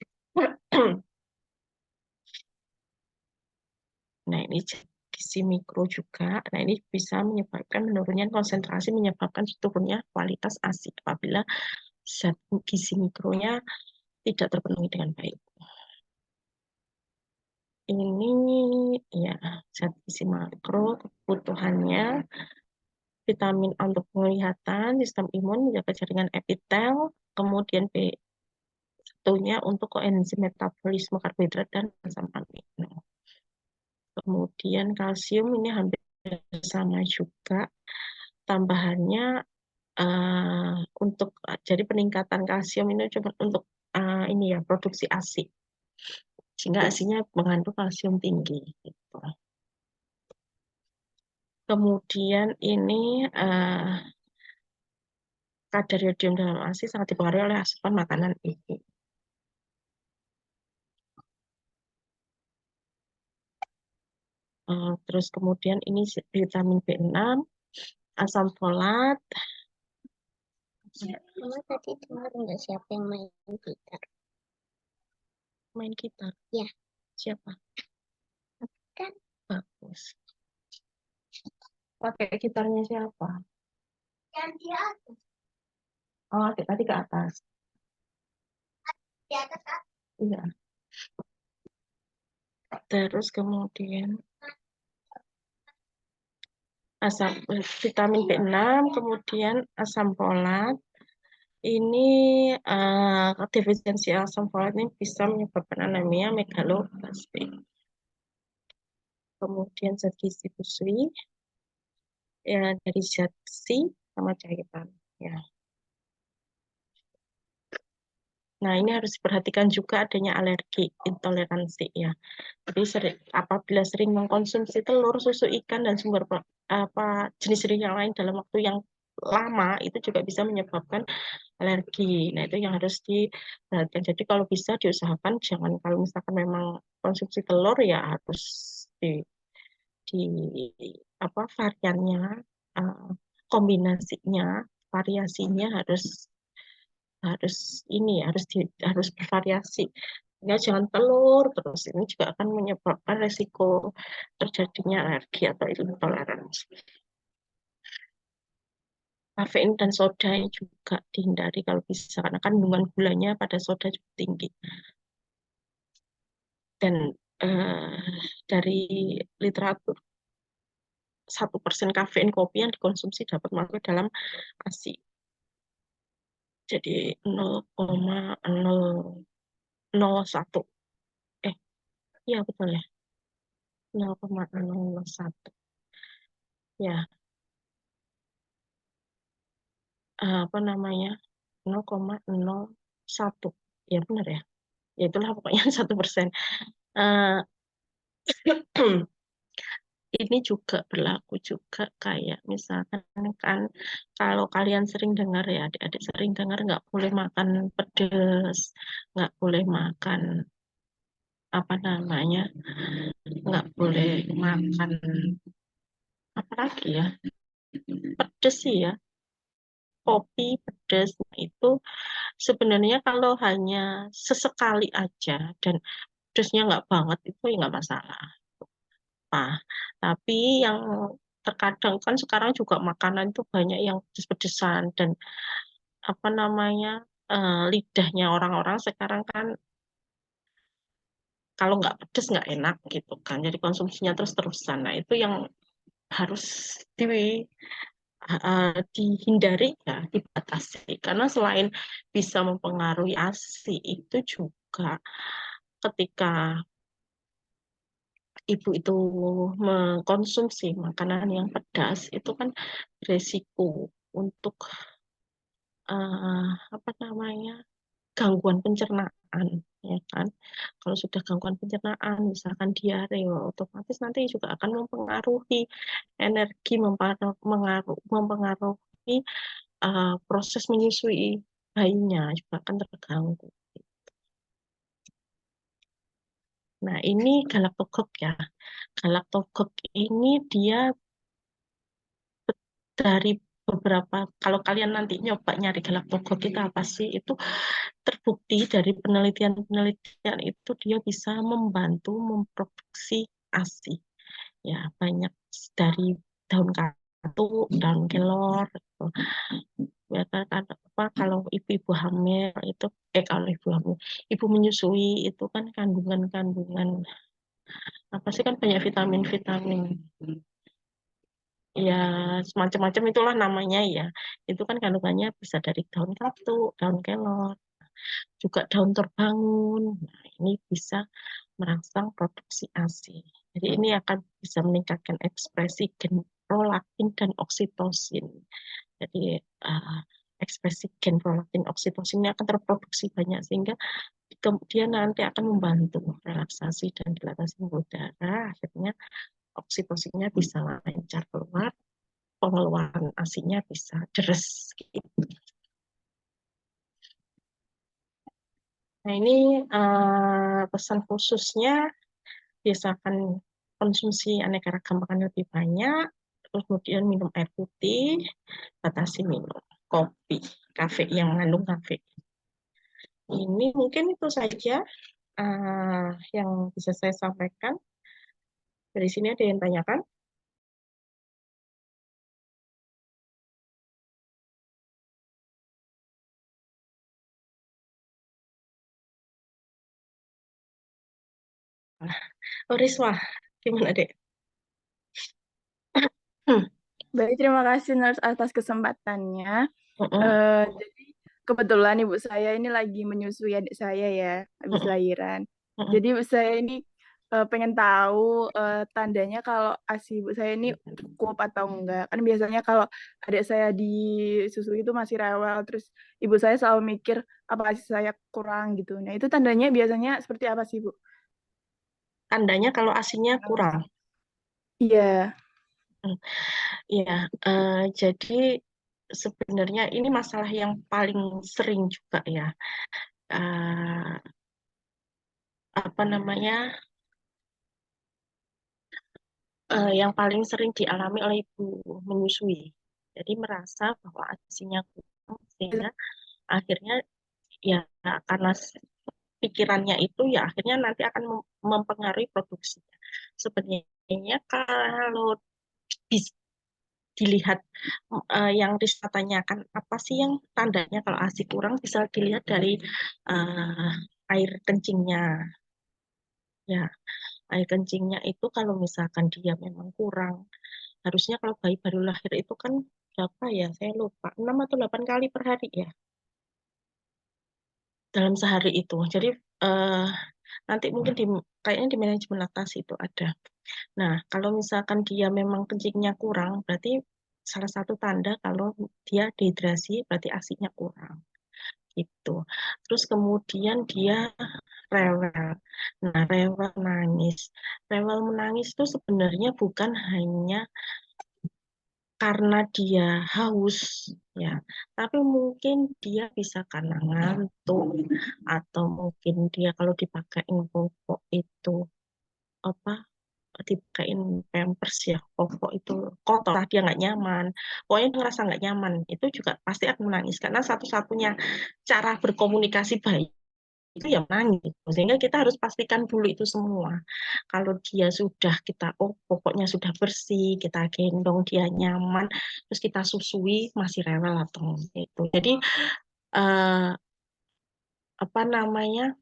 Speaker 1: Nah, ini gizi mikro juga. Nah, ini bisa menyebabkan menurunnya konsentrasi, menyebabkan turunnya kualitas ASI apabila zat gizi mikronya tidak terpenuhi dengan baik. Ini ya zat gizi makro kebutuhannya vitamin A untuk penglihatan, sistem imun, menjaga jaringan epitel, kemudian B1-nya untuk koenzim metabolisme karbohidrat dan asam amino. Kemudian kalsium ini hampir sama juga. Tambahannya untuk jadi peningkatan kalsium ini cuma untuk ini ya produksi ASI, sehingga ASInya mengandung kalsium tinggi. Gitu. Kemudian ini kadar yodium dalam ASI sangat dipengaruhi oleh asupan makanan ini. Terus kemudian ini vitamin B6, asam folat.
Speaker 2: Mama tadi dengar nggak siapa yang main gitar?
Speaker 1: Main gitar?
Speaker 2: Ya.
Speaker 1: Siapa?
Speaker 2: Kan
Speaker 1: Bagus. Pakai gitarnya siapa?
Speaker 2: yang di atas.
Speaker 1: Oh, tadi ke atas.
Speaker 2: Di atas kan?
Speaker 1: Iya. Terus kemudian vitamin B6, kemudian asam folat. Ini defisiensi asam folat ini bisa menyebabkan anemia megaloblastik. Kemudian zat gizi busui ya dari zat besi sama cairan ya. Nah, ini harus diperhatikan juga adanya alergi, intoleransi ya. Jadi apabila sering mengkonsumsi telur, susu ikan dan sumber jenis-jenis yang lain dalam waktu yang lama itu juga bisa menyebabkan alergi. Nah, itu yang harus diperhatikan. Jadi kalau bisa diusahakan jangan, kalau misalkan memang konsumsi telur ya harus di variannya, uh, kombinasinya, variasinya harus harus bervariasi. Ya, jangan telur terus. Ini juga akan menyebabkan resiko terjadinya alergi atau intoleransi. Kafein dan soda juga dihindari kalau bisa, karena kandungan gulanya pada soda cukup tinggi. Dan dari literatur, 1% kafein kopi yang dikonsumsi dapat masuk dalam ASI. Jadi 0,001. Iya betul ya. 0,001. Ya, apa namanya? 0,01. Ya benar ya. Ya itulah pokoknya 1%. Eh, ini juga berlaku juga kayak misalkan kan kalau kalian sering dengar ya, adik-adik sering dengar nggak boleh makan pedas, nggak boleh makan apa namanya, nggak boleh makan apa lagi ya, pedas sih ya, kopi pedas. Nah, itu sebenarnya kalau hanya sesekali aja dan pedasnya nggak banget itu ya nggak masalah. Nah, tapi yang terkadang kan sekarang juga makanan itu banyak yang pedes-pedesan dan apa namanya, lidahnya orang-orang sekarang kan kalau nggak pedes nggak enak gitu kan, jadi konsumsinya terus-terusan. Nah itu yang harus di, dihindari ya, dibatasi, karena selain bisa mempengaruhi ASI itu juga ketika ibu itu mengkonsumsi makanan yang pedas itu kan resiko untuk apa namanya, gangguan pencernaan, ya kan. Kalau sudah gangguan pencernaan misalkan diare, otomatis nanti juga akan mempengaruhi energi, mempengaruhi proses menyusui bayinya juga akan terganggu. Nah ini galactogog ya. Galactogog ini dia dari beberapa, kalau kalian nanti nyoba nyari galactogog itu apa sih, itu terbukti dari penelitian-penelitian itu dia bisa membantu memproduksi ASI. Ya, banyak dari daun katu, daun kelor gitu. Ya kan, apa kalau ibu-ibu hamil itu, kalau ibu hamil, ibu menyusui itu kan kandungan-kandungan apa sih, kan banyak vitamin-vitamin ya, semacam-macam itulah namanya ya. Itu kan kandungannya bisa dari daun katu, daun kelor, juga daun terbangun. Nah, ini bisa merangsang produksi ASI. Jadi ini akan bisa meningkatkan ekspresi gen prolaktin dan oksitosin. Jadi uh, ekspresi gen prolaktin oksitosin ini akan terproduksi banyak sehingga kemudian nanti akan membantu relaksasi dan dilatasi pembuluh darah. Akhirnya oksitosinnya bisa lancar keluar, pengeluaran ASINya bisa deres gitu. Nah ini pesan khususnya, biasakan konsumsi aneka ragam makanan lebih banyak, kemudian minum air putih, batasi minum kopi, kafe yang mengandung kafe. Ini mungkin itu saja yang bisa saya sampaikan. Dari sini ada yang tanyakan? Oh, Riswa, gimana dek? Hmm.
Speaker 3: Baik, terima kasih Nurse atas kesempatannya.
Speaker 1: Mm-mm.
Speaker 3: Jadi kebetulan ibu saya ini lagi menyusui adik saya ya, habis
Speaker 1: Mm-mm.
Speaker 3: lahiran.
Speaker 1: Mm-mm.
Speaker 3: Jadi ibu saya ini pengen tahu tandanya kalau ASI ibu saya ini cukup atau enggak. Kan biasanya kalau adik saya disusui itu masih rewel, terus ibu saya selalu mikir apa ASI saya kurang gitu. Nah itu tandanya biasanya seperti apa sih Bu?
Speaker 1: Tandanya kalau ASINya kurang.
Speaker 3: Iya.
Speaker 1: Ya, jadi sebenarnya ini masalah yang paling sering juga ya. Eh, apa namanya, yang paling sering dialami oleh ibu menyusui. Jadi merasa bahwa ASINya kurang sehingga akhirnya ya karena pemikirannya itu ya akhirnya nanti akan mempengaruhi produksinya. Sebenarnya kalau dilihat yang Rizka tanyakan apa sih yang tandanya kalau ASI kurang bisa dilihat dari air kencingnya. Ya, air kencingnya itu kalau misalkan dia memang kurang, harusnya kalau bayi baru lahir itu kan berapa ya? Saya lupa, 6 atau 8 kali per hari ya dalam sehari itu. Jadi nanti mungkin kayaknya di manajemen laktasi itu ada. Nah, kalau misalkan dia memang kencingnya kurang, berarti salah satu tanda kalau dia dehidrasi, berarti ASI-nya kurang. Gitu. Terus kemudian dia rewel. Nah, rewel menangis. Rewel menangis itu sebenarnya bukan hanya karena dia haus, ya, tapi mungkin dia bisa karena ngantuk atau mungkin dia kalau dipakein popok itu apa dipakein pampers ya popok itu kotor dia nggak nyaman pokoknya dia ngerasa nggak nyaman itu juga pasti akan menangis karena satu-satunya cara berkomunikasi baik itu ya menangis sehingga kita harus pastikan dulu itu semua kalau dia sudah kita pokoknya sudah bersih kita gendong dia nyaman terus kita susui masih rewel atau itu jadi eh, apa namanya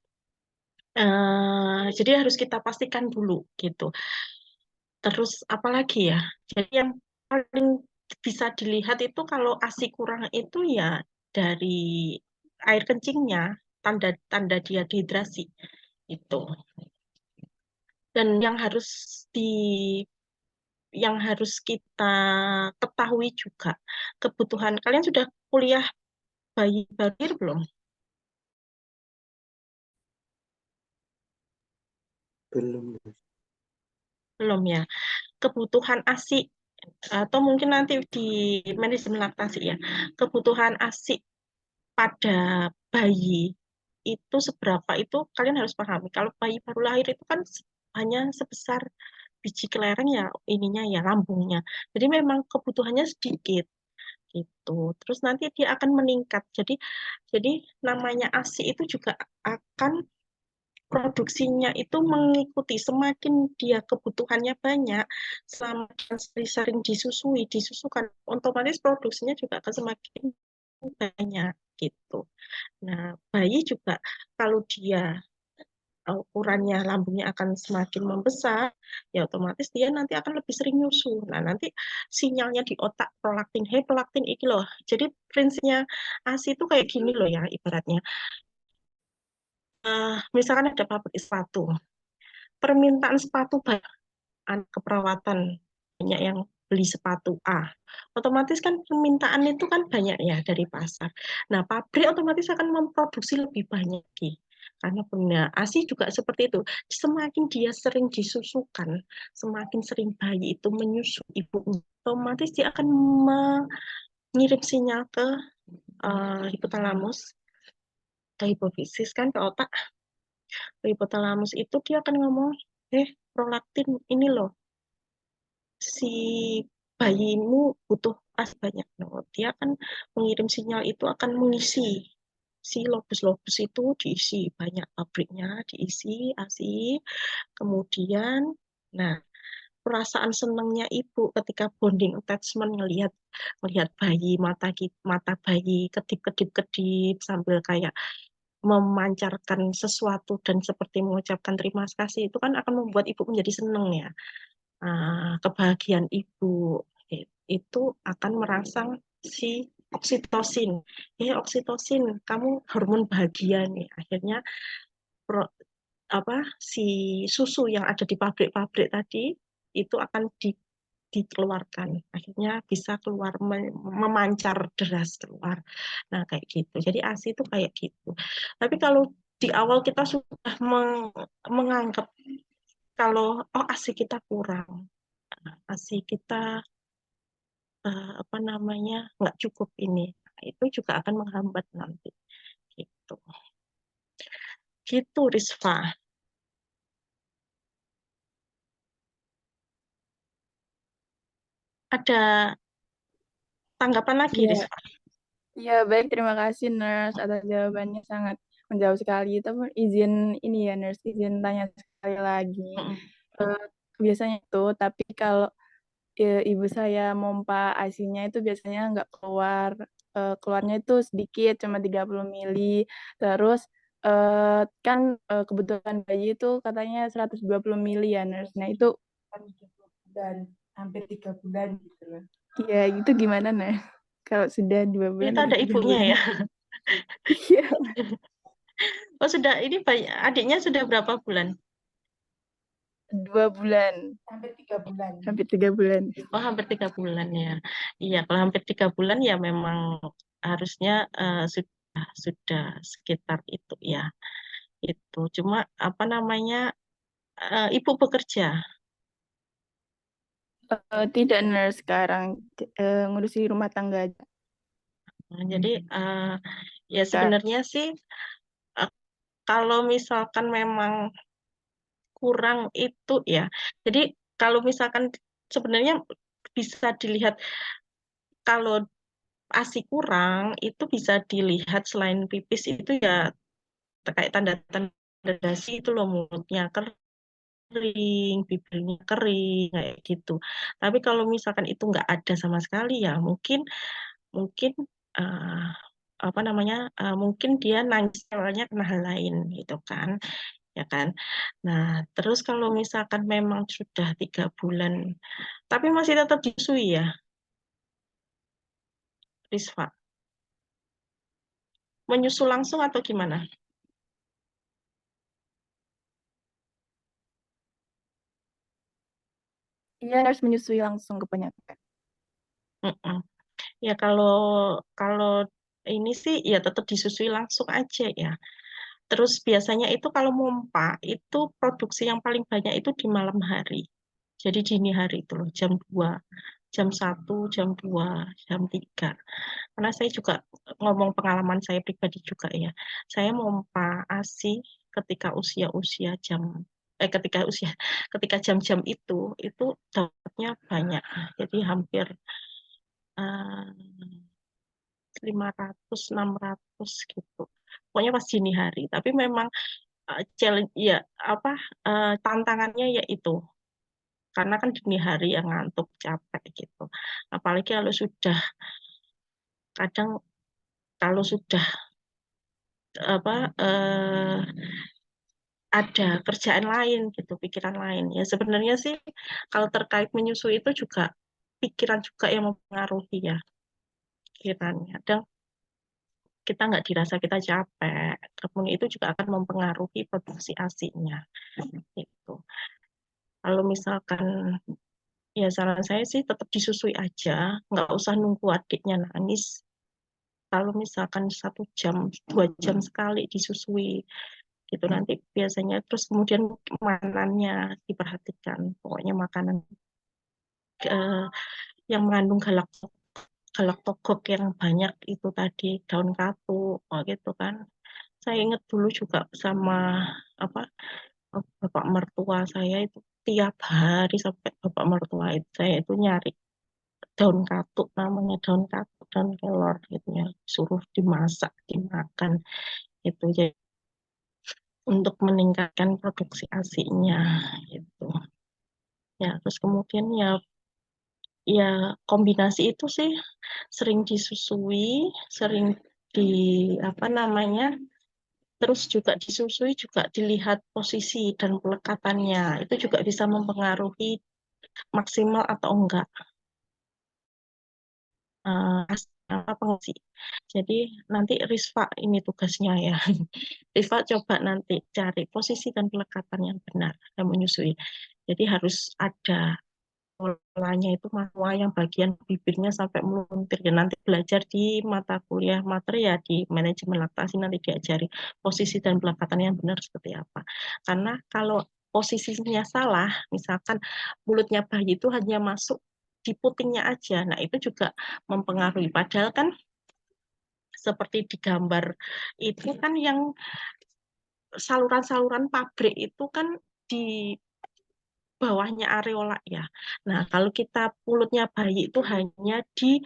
Speaker 1: jadi harus kita pastikan dulu gitu. Terus apalagi ya? Jadi yang paling bisa dilihat itu kalau ASI kurang itu ya dari air kencingnya, tanda-tanda dia dehidrasi itu. Dan di yang harus kita ketahui juga kebutuhan kalian sudah kuliah bayi barir belum?
Speaker 4: Belum.
Speaker 1: Belum ya. Kebutuhan ASI atau mungkin nanti di manajemen laktasi ya. Kebutuhan ASI pada bayi itu seberapa itu kalian harus pahami. Kalau bayi baru lahir itu kan hanya sebesar biji kelereng ya ininya ya lambungnya. Jadi memang kebutuhannya sedikit gitu. Terus nanti dia akan meningkat. Jadi namanya ASI itu juga akan produksinya itu mengikuti semakin dia kebutuhannya banyak selama sering disusukan otomatis produksinya juga akan semakin banyak gitu. Nah, bayi juga kalau dia ukurannya lambungnya akan semakin membesar, ya otomatis dia nanti akan lebih sering nyusu. Nah, nanti sinyalnya di otak prolaktin, hey prolaktin iki loh. Jadi prinsipnya ASI itu kayak gini loh ya ibaratnya. Misalkan ada pabrik sepatu, permintaan sepatu banyak anak keperawatan banyak yang beli sepatu A. Otomatis kan permintaan itu kan banyak ya dari pasar. Nah, pabrik otomatis akan memproduksi lebih banyak lagi. Karena punya ASI juga seperti itu. Semakin dia sering disusukan, semakin sering bayi itu menyusu ibunya, otomatis dia akan mengirim sinyal ke hipotalamus, ke hipofisis kan ke otak. Ke hipotalamus itu dia akan ngomong, prolaktin ini loh si bayimu butuh ASI banyak. No, dia akan mengirim sinyal itu akan mengisi si lobus-lobus itu diisi banyak pabriknya diisi ASI. Kemudian, nah perasaan senangnya ibu ketika bonding attachment ngelihat bayi mata bayi kedip-kedip-kedip sambil kayak memancarkan sesuatu dan seperti mengucapkan terima kasih itu kan akan membuat ibu menjadi senang ya. Kebahagiaan ibu itu akan merangsang si oksitosin. Oksitosin, kamu hormon bahagia nih. Akhirnya pro, si susu yang ada di pabrik-pabrik tadi itu akan dikeluarkan. Akhirnya bisa keluar memancar deras keluar. Nah, kayak gitu. Jadi ASI itu kayak gitu. Tapi kalau di awal kita sudah menganggap kalau ASI kita kurang, ASI kita apa namanya nggak cukup ini, nah, itu juga akan menghambat nanti. Gitu, gitu Rizfa. Ada tanggapan lagi,
Speaker 3: Iya,
Speaker 1: Rizfa?
Speaker 3: iya baik. Terima kasih, Nurse, atas jawabannya sangat menjauh sekali. Tapi izin ini ya, nurse, izin tanya sekali lagi.
Speaker 1: Mm-mm.
Speaker 3: Biasanya itu, tapi kalau ibu saya mompa ASI-nya itu biasanya nggak keluar. Keluarnya itu sedikit, cuma 30 mili. Terus kan kebutuhan bayi itu katanya 120 mili ya, nurse. Nah, itu kan 30 bulan, hampir 3 bulan gitu loh. Iya, itu gimana, nah? Kalau sudah 2 bulan
Speaker 1: Itu
Speaker 3: atau
Speaker 1: ada
Speaker 3: 3
Speaker 1: ibunya
Speaker 3: bulan?
Speaker 1: ya.
Speaker 3: Iya,
Speaker 1: Oh sudah, ini adiknya sudah berapa bulan?
Speaker 3: 2 bulan. Hampir 3 bulan. Hampir 3 bulan.
Speaker 1: Oh hampir 3 bulan ya. Iya kalau hampir 3 bulan ya memang harusnya sudah sekitar itu ya. Itu cuma apa namanya ibu bekerja.
Speaker 3: Tidak, nurse, sekarang ngurusi rumah tangga aja.
Speaker 1: Nah, jadi ya sebenarnya sih kalau misalkan memang kurang itu ya. Jadi kalau misalkan sebenarnya bisa dilihat kalau ASI kurang itu bisa dilihat selain pipis itu ya kayak tanda-tanda dasi itu loh, mulutnya kering, bibirnya kering kayak gitu. Tapi kalau misalkan itu nggak ada sama sekali ya mungkin mungkin eh, apa namanya mungkin dia nangis awalnya kena hal lain gitu kan, ya kan. Nah terus kalau misalkan memang sudah 3 bulan tapi masih tetap disusui ya, Rizfa, menyusul langsung atau gimana?
Speaker 3: Iya, nurse menyusui langsung ke penyakit.
Speaker 1: Mm-mm. Ya kalau kalau ini sih ya tetap disusui langsung aja ya. Terus biasanya itu kalau mompa itu produksi yang paling banyak itu di malam hari. Jadi dini hari itu loh, jam 2, jam 1, jam 2, jam 3. Karena saya juga ngomong pengalaman saya pribadi juga ya. Saya mompa ASI ketika usia-usia ketika ketika jam-jam itu dapatnya banyak. Jadi hampir 500, 600 gitu. Pokoknya pas dini hari. Tapi memang challenge ya apa tantangannya yaitu karena kan dini hari yang ngantuk capek gitu. Apalagi kadang kalau sudah apa ada kerjaan lain gitu, pikiran lain. Ya sebenarnya sih kalau terkait menyusui itu juga pikiran juga yang mempengaruhi ya pikirannya. Kadang kita nggak dirasa kita capek, kemudian itu juga akan mempengaruhi produksi ASI-nya. Gitu. Kalau misalkan ya saran saya sih tetap disusui aja, nggak usah nunggu adiknya nangis. Kalau misalkan 1 jam, 2 jam sekali disusui, gitu nanti biasanya terus kemudian makanannya diperhatikan. Pokoknya makanan eh, yang mengandung galak togok yang banyak itu tadi daun katu, oh gitu kan. Saya ingat dulu juga sama apa bapak mertua saya itu tiap hari sampai bapak mertua itu saya itu nyari daun katuk, namanya daun katuk, daun kelor gitu ya, suruh dimasak dimakan itu jadi untuk meningkatkan produksi ASI-nya gitu ya. Terus kemudian ya kombinasi itu sih sering disusui, sering di apa namanya, terus juga disusui juga dilihat posisi dan pelekatannya itu juga bisa mempengaruhi maksimal atau enggak apa fungsi. Jadi nanti Risva ini tugasnya ya. Risva coba nanti cari posisi dan pelekatan yang benar dan menyusui. Jadi harus ada polanya itu manual yang bagian bibirnya sampai meluntir. Dan nanti belajar di mata kuliah materi ya di manajemen laktasi nanti diajari posisi dan pelekatan yang benar seperti apa. Karena kalau posisinya salah, misalkan mulutnya bayi itu hanya masuk di putingnya aja, nah itu juga mempengaruhi. Padahal kan seperti di gambar itu kan yang saluran-saluran pabrik itu kan di bawahnya areola ya. Nah, kalau kita mulutnya bayi itu hanya di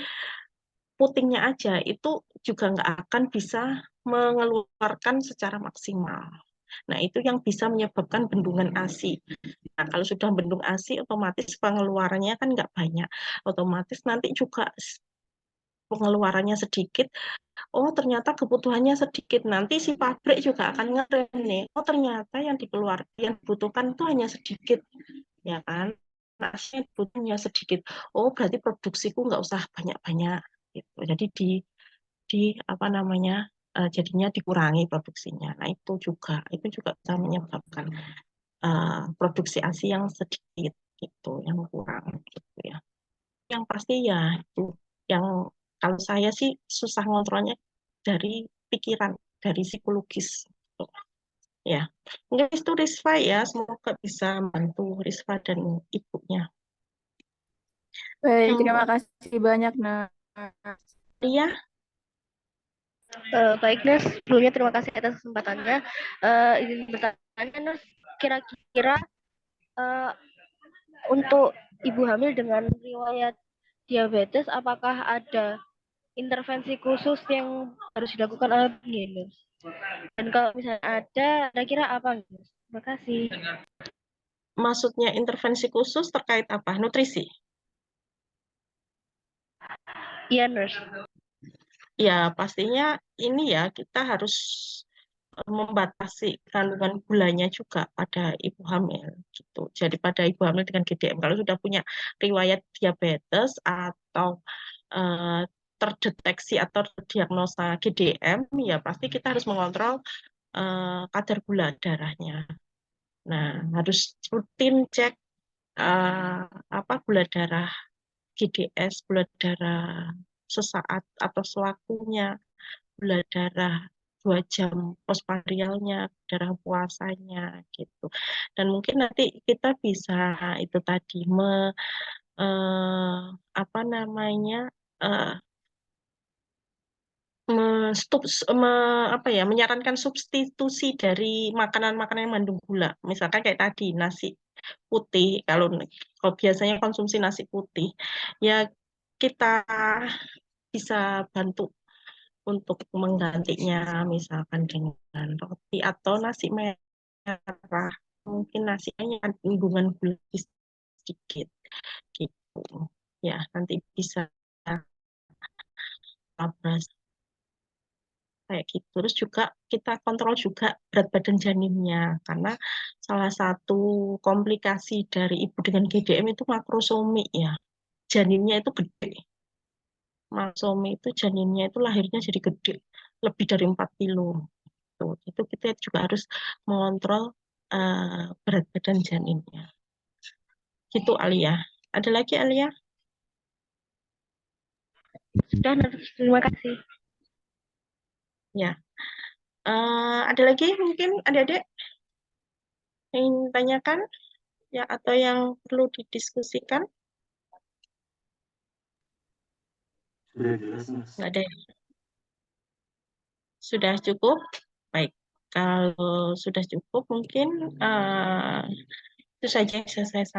Speaker 1: putingnya aja itu juga nggak akan bisa mengeluarkan secara maksimal. Nah, itu yang bisa menyebabkan bendungan ASI. Nah, kalau sudah bendung ASI, otomatis pengeluarannya kan nggak banyak. Otomatis nanti juga pengeluarannya sedikit. Oh, ternyata kebutuhannya sedikit. Nanti si pabrik juga akan ngerem nih. Oh, ternyata yang dibutuhkan itu hanya sedikit, ya kan? Nasi butuhnya sedikit. Oh, berarti produksiku nggak usah banyak-banyak. Gitu. Jadi di apa namanya jadinya dikurangi produksinya. Nah, itu juga bisa menyebabkan produksi ASI yang sedikit gitu, yang kurang gitu ya. Yang pasti ya itu yang kalau saya sih susah ngontrolnya dari pikiran, dari psikologis gitu. Ya, mungkin itu Risva ya, semoga bisa membantu Risva dan ibunya.
Speaker 3: Baik,
Speaker 1: Yang
Speaker 3: terima kasih banyak, Nah.
Speaker 1: Lia,
Speaker 2: Baik, Nas. Sebelumnya terima kasih atas kesempatannya. Izin bertanya, Nas, kira-kira eh, untuk ibu hamil dengan riwayat diabetes, apakah ada intervensi khusus yang harus dilakukan oleh Nas? Dan kalau misalnya ada, kira-kira apa, Nas? Terima kasih.
Speaker 1: maksudnya intervensi khusus terkait apa? Nutrisi?
Speaker 2: Iya, Nurse.
Speaker 1: Ya, pastinya ini ya kita harus membatasi kandungan gulanya juga pada ibu hamil gitu. Jadi pada ibu hamil dengan GDM kalau sudah punya riwayat diabetes atau eh, terdeteksi atau terdiagnosa GDM, ya pasti kita harus mengontrol kadar gula darahnya. Nah, harus rutin cek eh, apa gula darah GDS, gula darah sesaat atau sewaktunya, gula darah 2 jam postprandialnya, darah puasanya gitu. Dan mungkin nanti kita bisa itu tadi apa namanya eh, menyarankan substitusi dari makanan-makanan yang mengandung gula. Misalkan kayak tadi nasi putih, kalau biasanya konsumsi nasi putih, ya kita bisa bantu untuk menggantinya misalkan dengan roti atau nasi merah. Mungkin nasinya kandungan gula sedikit gitu. Ya, nanti bisa labras kayak gitu. Terus juga kita kontrol juga berat badan janinnya karena salah satu komplikasi dari ibu dengan GDM itu makrosomi ya. Janinnya itu gede. Makrosomi itu janinnya itu lahirnya jadi gede, lebih dari 4 kilo. Tuh, itu kita juga harus mengontrol berat badan janinnya. Gitu Alia. Ada lagi Alia?
Speaker 2: Sudah, Nurse. Terima kasih.
Speaker 1: Ya. Ada lagi mungkin adik-adik yang ingin tanyakan ya atau yang perlu didiskusikan? Nggak ada. Sudah cukup? Baik. Kalau sudah cukup mungkin itu saja yang bisa saya sampaikan.